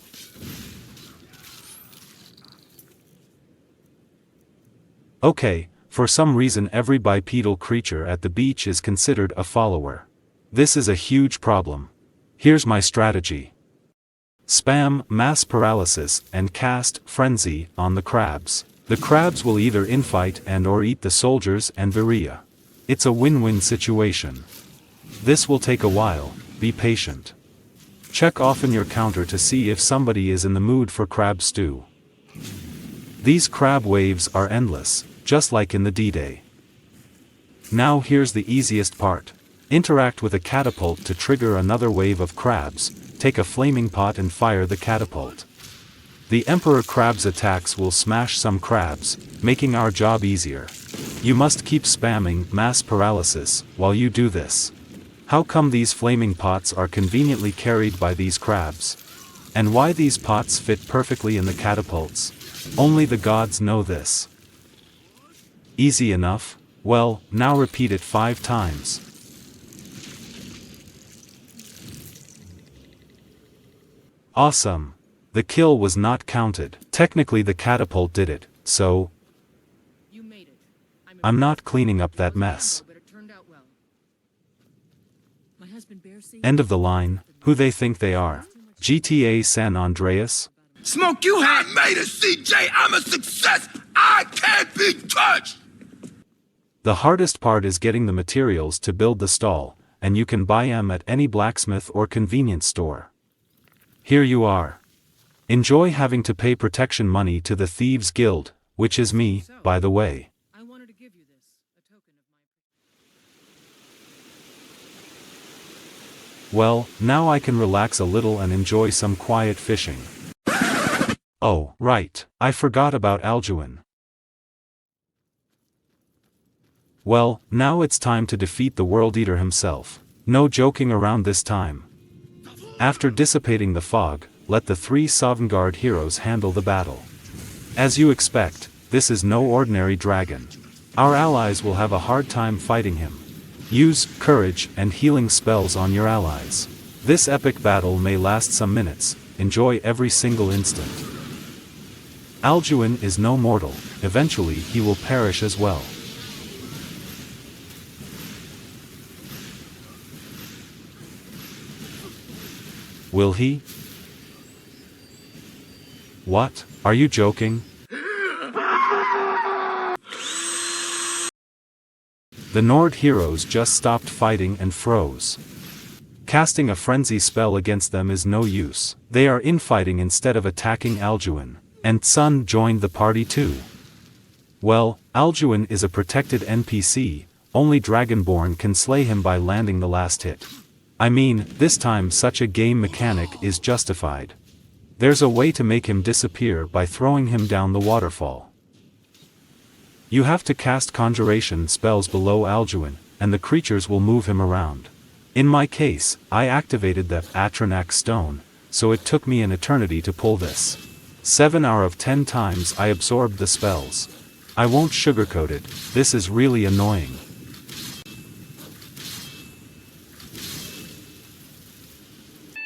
Okay, for some reason every bipedal creature at the beach is considered a follower. This is a huge problem. Here's my strategy. Spam mass paralysis and cast Frenzy on the crabs. The crabs will either infight and or eat the soldiers and Viria. It's a win-win situation. This will take a while, be patient. Check often your counter to see if somebody is in the mood for crab stew. These crab waves are endless, just like in the D-Day. Now here's the easiest part. Interact with a catapult to trigger another wave of crabs, take a flaming pot and fire the catapult. The Emperor Crab's attacks will smash some crabs, making our job easier. You must keep spamming mass paralysis while you do this. How come these flaming pots are conveniently carried by these crabs? And why these pots fit perfectly in the catapults? Only the gods know this. Easy enough. Well, now repeat it 5 times. Awesome. The kill was not counted. Technically the catapult did it, so I'm not cleaning up that mess. End of the line. Who they think they are? GTA San Andreas? Smoke, you had made a CJ. I'm a success. I can't be touched. The hardest part is getting the materials to build the stall, and you can buy them at any blacksmith or convenience store. Here you are. Enjoy having to pay protection money to the Thieves Guild, which is me, by the way. Well, now I can relax a little and enjoy some quiet fishing. Oh, right, I forgot about Alduin. Well, now it's time to defeat the World Eater himself. No joking around this time. After dissipating the fog, let the 3 Dawnguard heroes handle the battle. As you expect, this is no ordinary dragon. Our allies will have a hard time fighting him. Use courage and healing spells on your allies. This epic battle may last some minutes. Enjoy every single instant. Alduin is no mortal. Eventually he will perish as well. Will he? What? Are you joking? The Nord heroes just stopped fighting and froze. Casting a frenzy spell against them is no use. They are infighting instead of attacking Alduin. And XIII joined the party too. Well, Alduin is a protected NPC, only Dragonborn can slay him by landing the last hit. I mean, this time such a game mechanic is justified. There's a way to make him disappear by throwing him down the waterfall. You have to cast conjuration spells below Alduin, and the creatures will move him around. In my case, I activated the Aethereum stone, so it took me an eternity to pull this. 7 out of 10 times I absorbed the spells. I won't sugarcoat it, this is really annoying.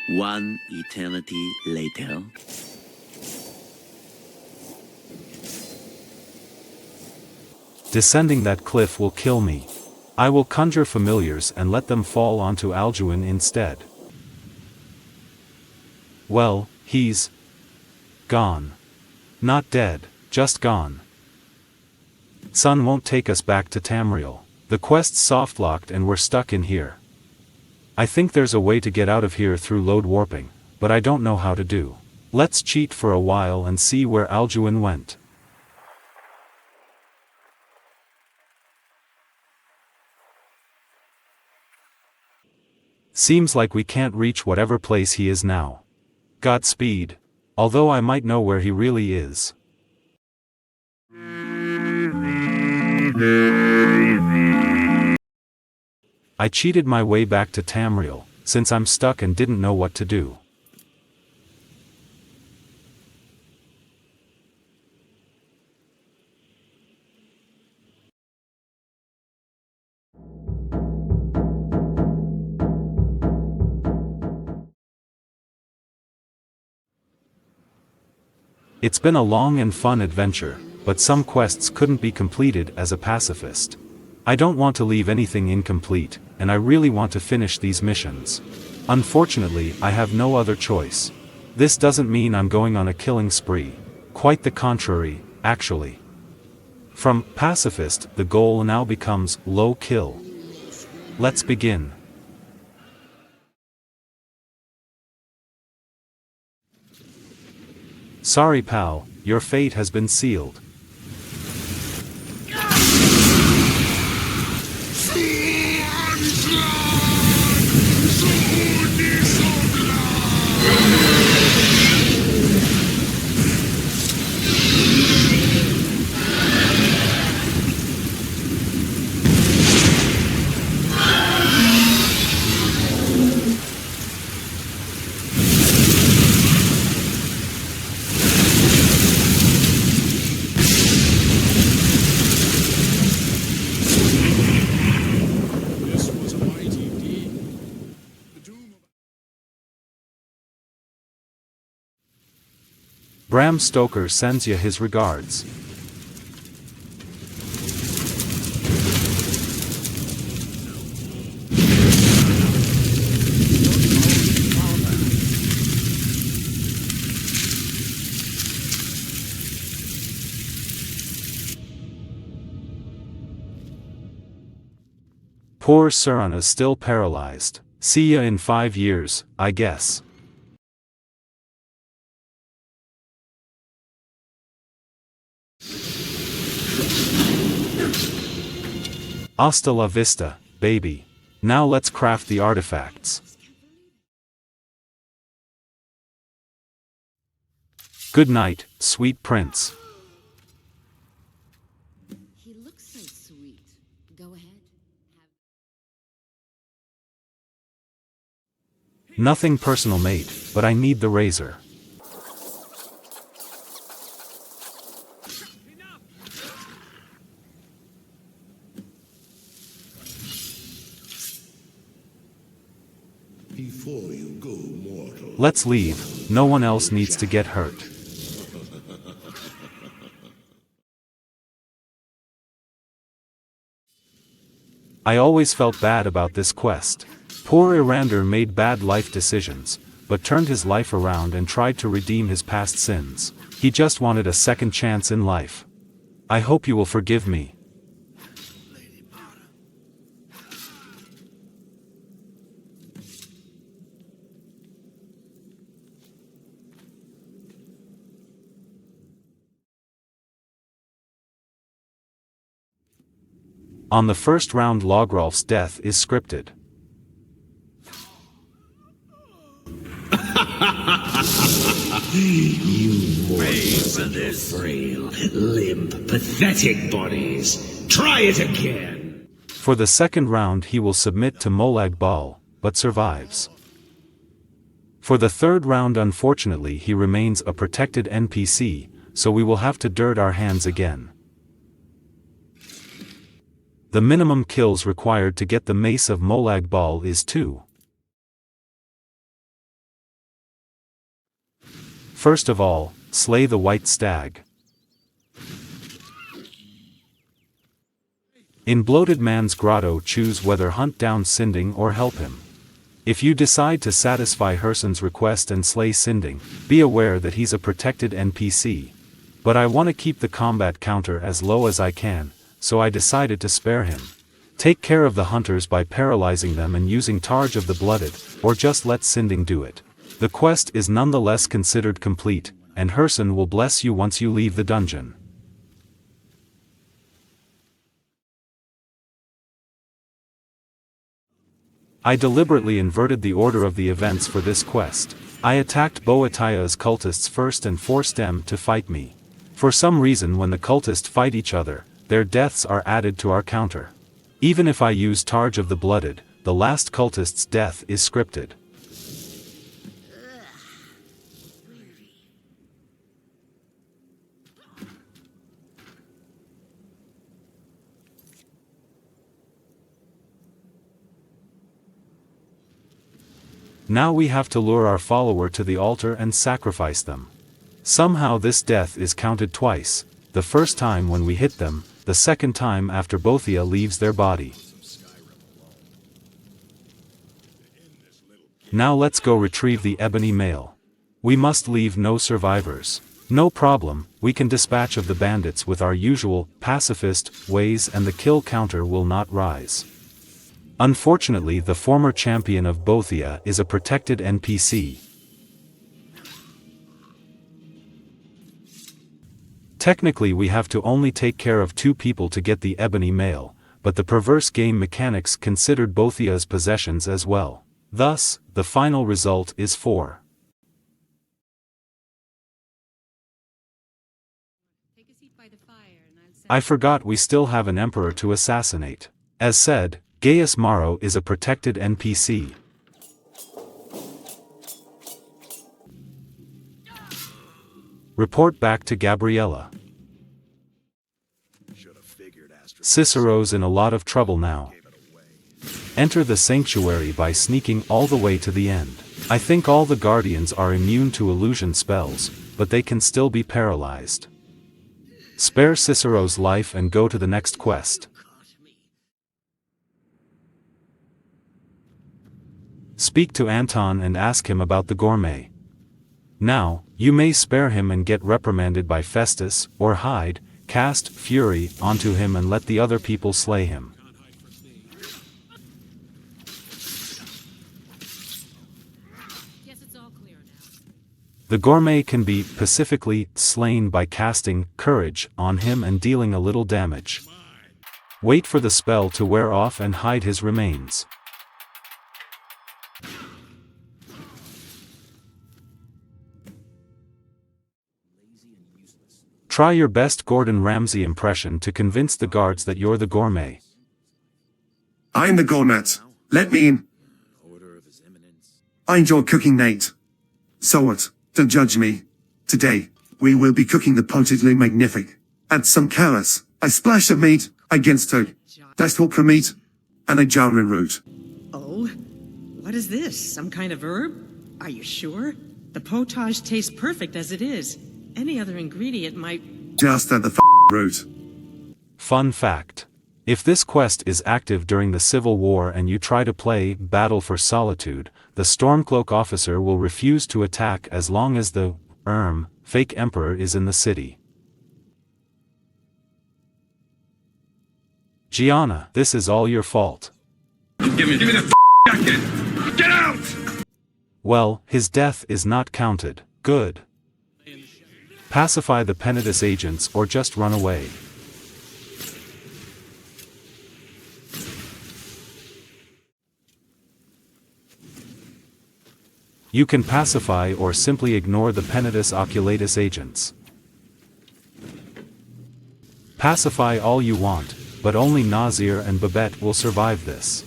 One eternity later. Descending that cliff will kill me. I will conjure familiars and let them fall onto Alduin instead. Well, he's gone. Not dead, just gone. Sun won't take us back to Tamriel. The quest's soft-locked and we're stuck in here. I think there's a way to get out of here through load warping, but I don't know how to do. Let's cheat for a while and see where Alduin went. Seems like we can't reach whatever place he is now. Godspeed. Although I might know where he really is. I cheated my way back to Tamriel, since I'm stuck and didn't know what to do. It's been a long and fun adventure, but some quests couldn't be completed as a pacifist. I don't want to leave anything incomplete, and I really want to finish these missions. Unfortunately, I have no other choice. This doesn't mean I'm going on a killing spree. Quite the contrary, actually. From pacifist, the goal now becomes low kill. Let's begin. Sorry pal, your fate has been sealed. Bram Stoker sends you his regards. Poor Suran is still paralyzed. See ya in 5 years, I guess. Hasta la vista, baby. Now let's craft the artifacts. Good night, sweet prince. He looks so sweet. Go ahead. Nothing personal, mate, but I need the razor. Before you go, mortal. Let's leave, no one else needs to get hurt. I always felt bad about this quest. Poor Irander made bad life decisions, but turned his life around and tried to redeem his past sins. He just wanted a second chance in life. I hope you will forgive me. On the first round, Logrolf's death is scripted. You mortals and their frail, limp, pathetic bodies. Try it again! For the second round he will submit to Molag Bal, but survives. For the third round, unfortunately, he remains a protected NPC, so we will have to dirt our hands again. The minimum kills required to get the Mace of Molag Bal is 2. First of all, slay the white stag. In Bloated Man's Grotto, choose whether hunt down Sinding or help him. If you decide to satisfy Hersen's request and slay Sinding, be aware that he's a protected NPC. But I want to keep the combat counter as low as I can, so I decided to spare him. Take care of the hunters by paralyzing them and using Targe of the Blooded, or just let Sinding do it. The quest is nonetheless considered complete, and Hersen will bless you once you leave the dungeon. I deliberately inverted the order of the events for this quest. I attacked Boatia's cultists first and forced them to fight me. For some reason, when the cultists fight each other, their deaths are added to our counter. Even if I use Targe of the Blooded, the last cultist's death is scripted. Now we have to lure our follower to the altar and sacrifice them. Somehow this death is counted twice, the first time when we hit them, the second time after Bothia leaves their body. Now let's go retrieve the ebony mail. We must leave no survivors. No problem, we can dispatch of the bandits with our usual pacifist ways and the kill counter will not rise. Unfortunately, the former champion of Bothia is a protected NPC. Technically we have to only take care of 2 people to get the ebony mail, but the perverse game mechanics considered Bothia's possessions as well. Thus, the final result is 4. I forgot we still have an emperor to assassinate. As said, Gaius Maro is a protected NPC. Report back to Gabriella. Cicero's in a lot of trouble now. Enter the sanctuary by sneaking all the way to the end. I think all the guardians are immune to illusion spells, but they can still be paralyzed. Spare Cicero's life and go to the next quest. Speak to Anton and ask him about the gourmet. Now, you may spare him and get reprimanded by Festus, or hide, cast fury onto him and let the other people slay him. The gourmet can be pacifically slain by casting courage on him and dealing a little damage. Wait for the spell to wear off and hide his remains. Try your best Gordon Ramsay impression to convince the guards that you're the gourmet. I'm the gourmet. Let me in. I enjoy cooking, Nate. So what? Don't judge me. Today, we will be cooking the potently magnific. Add some carrots, a splash of meat, against her. That's okra meat, and a jarring root. Oh? What is this? Some kind of herb? Are you sure? The potage tastes perfect as it is. Any other ingredient might... Just add the root. Fun fact. If this quest is active during the Civil War and you try to play Battle for Solitude, the Stormcloak officer will refuse to attack as long as the fake emperor is in the city. Gianna, this is all your fault. Give me the jacket! Get out! Well, his death is not counted. Good. Pacify the Penitus agents or just run away. You can pacify or simply ignore the Penitus Oculatus agents. Pacify all you want, but only Nazir and Babette will survive this.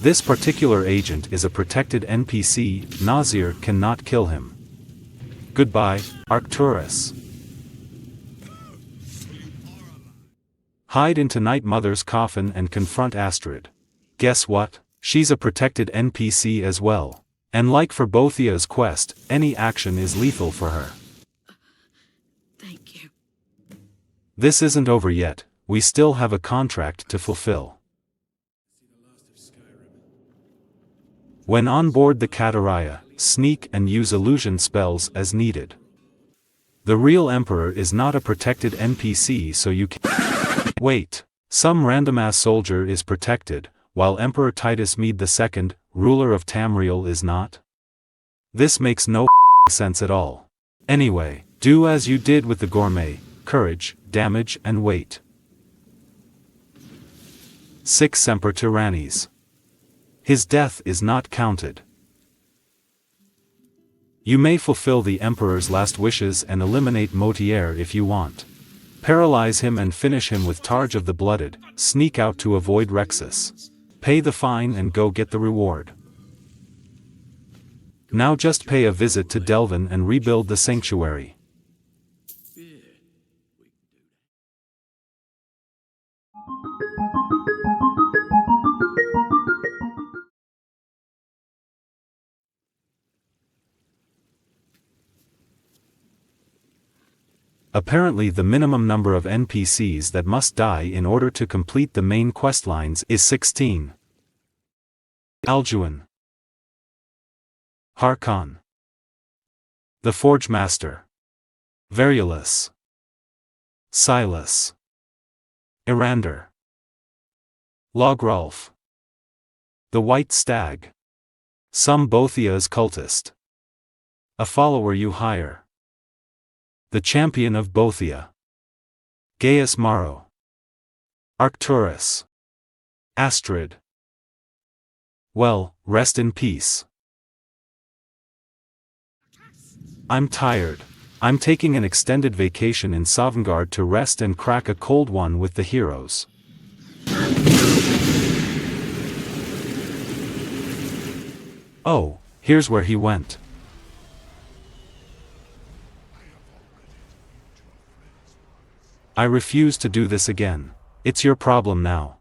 This particular agent is a protected NPC, Nazir cannot kill him. Goodbye, Arcturus. Hide into Night Mother's coffin and confront Astrid. Guess what? She's a protected NPC as well. And like for Bothia's quest, any action is lethal for her. Thank you. This isn't over yet, we still have a contract to fulfill. When on board the Kataraya, sneak and use illusion spells as needed. The real Emperor is not a protected NPC, so you can... Wait, some random-ass soldier is protected, while Emperor Titus Mede II, ruler of Tamriel, is not? This makes no sense at all. Anyway, do as you did with the gourmet, courage, damage and wait. 6 Semper Tyrannis. His death is not counted. You may fulfill the Emperor's last wishes and eliminate Motier if you want. Paralyze him and finish him with Targe of the Blooded, sneak out to avoid Rexus. Pay the fine and go get the reward. Now just pay a visit to Delvin and rebuild the sanctuary. Apparently the minimum number of NPCs that must die in order to complete the main questlines is 16. Alduin, Harkon, the Forge Master, Variolus, Silas, Erander, Logrulf, the White Stag, some Bothia's cultist, a follower you hire, the Champion of Bothia, Gaius Maro, Arcturus, Astrid. Well, rest in peace. I'm tired. I'm taking an extended vacation in Sovngarde to rest and crack a cold one with the heroes. Oh, here's where he went. I refuse to do this again. It's your problem now.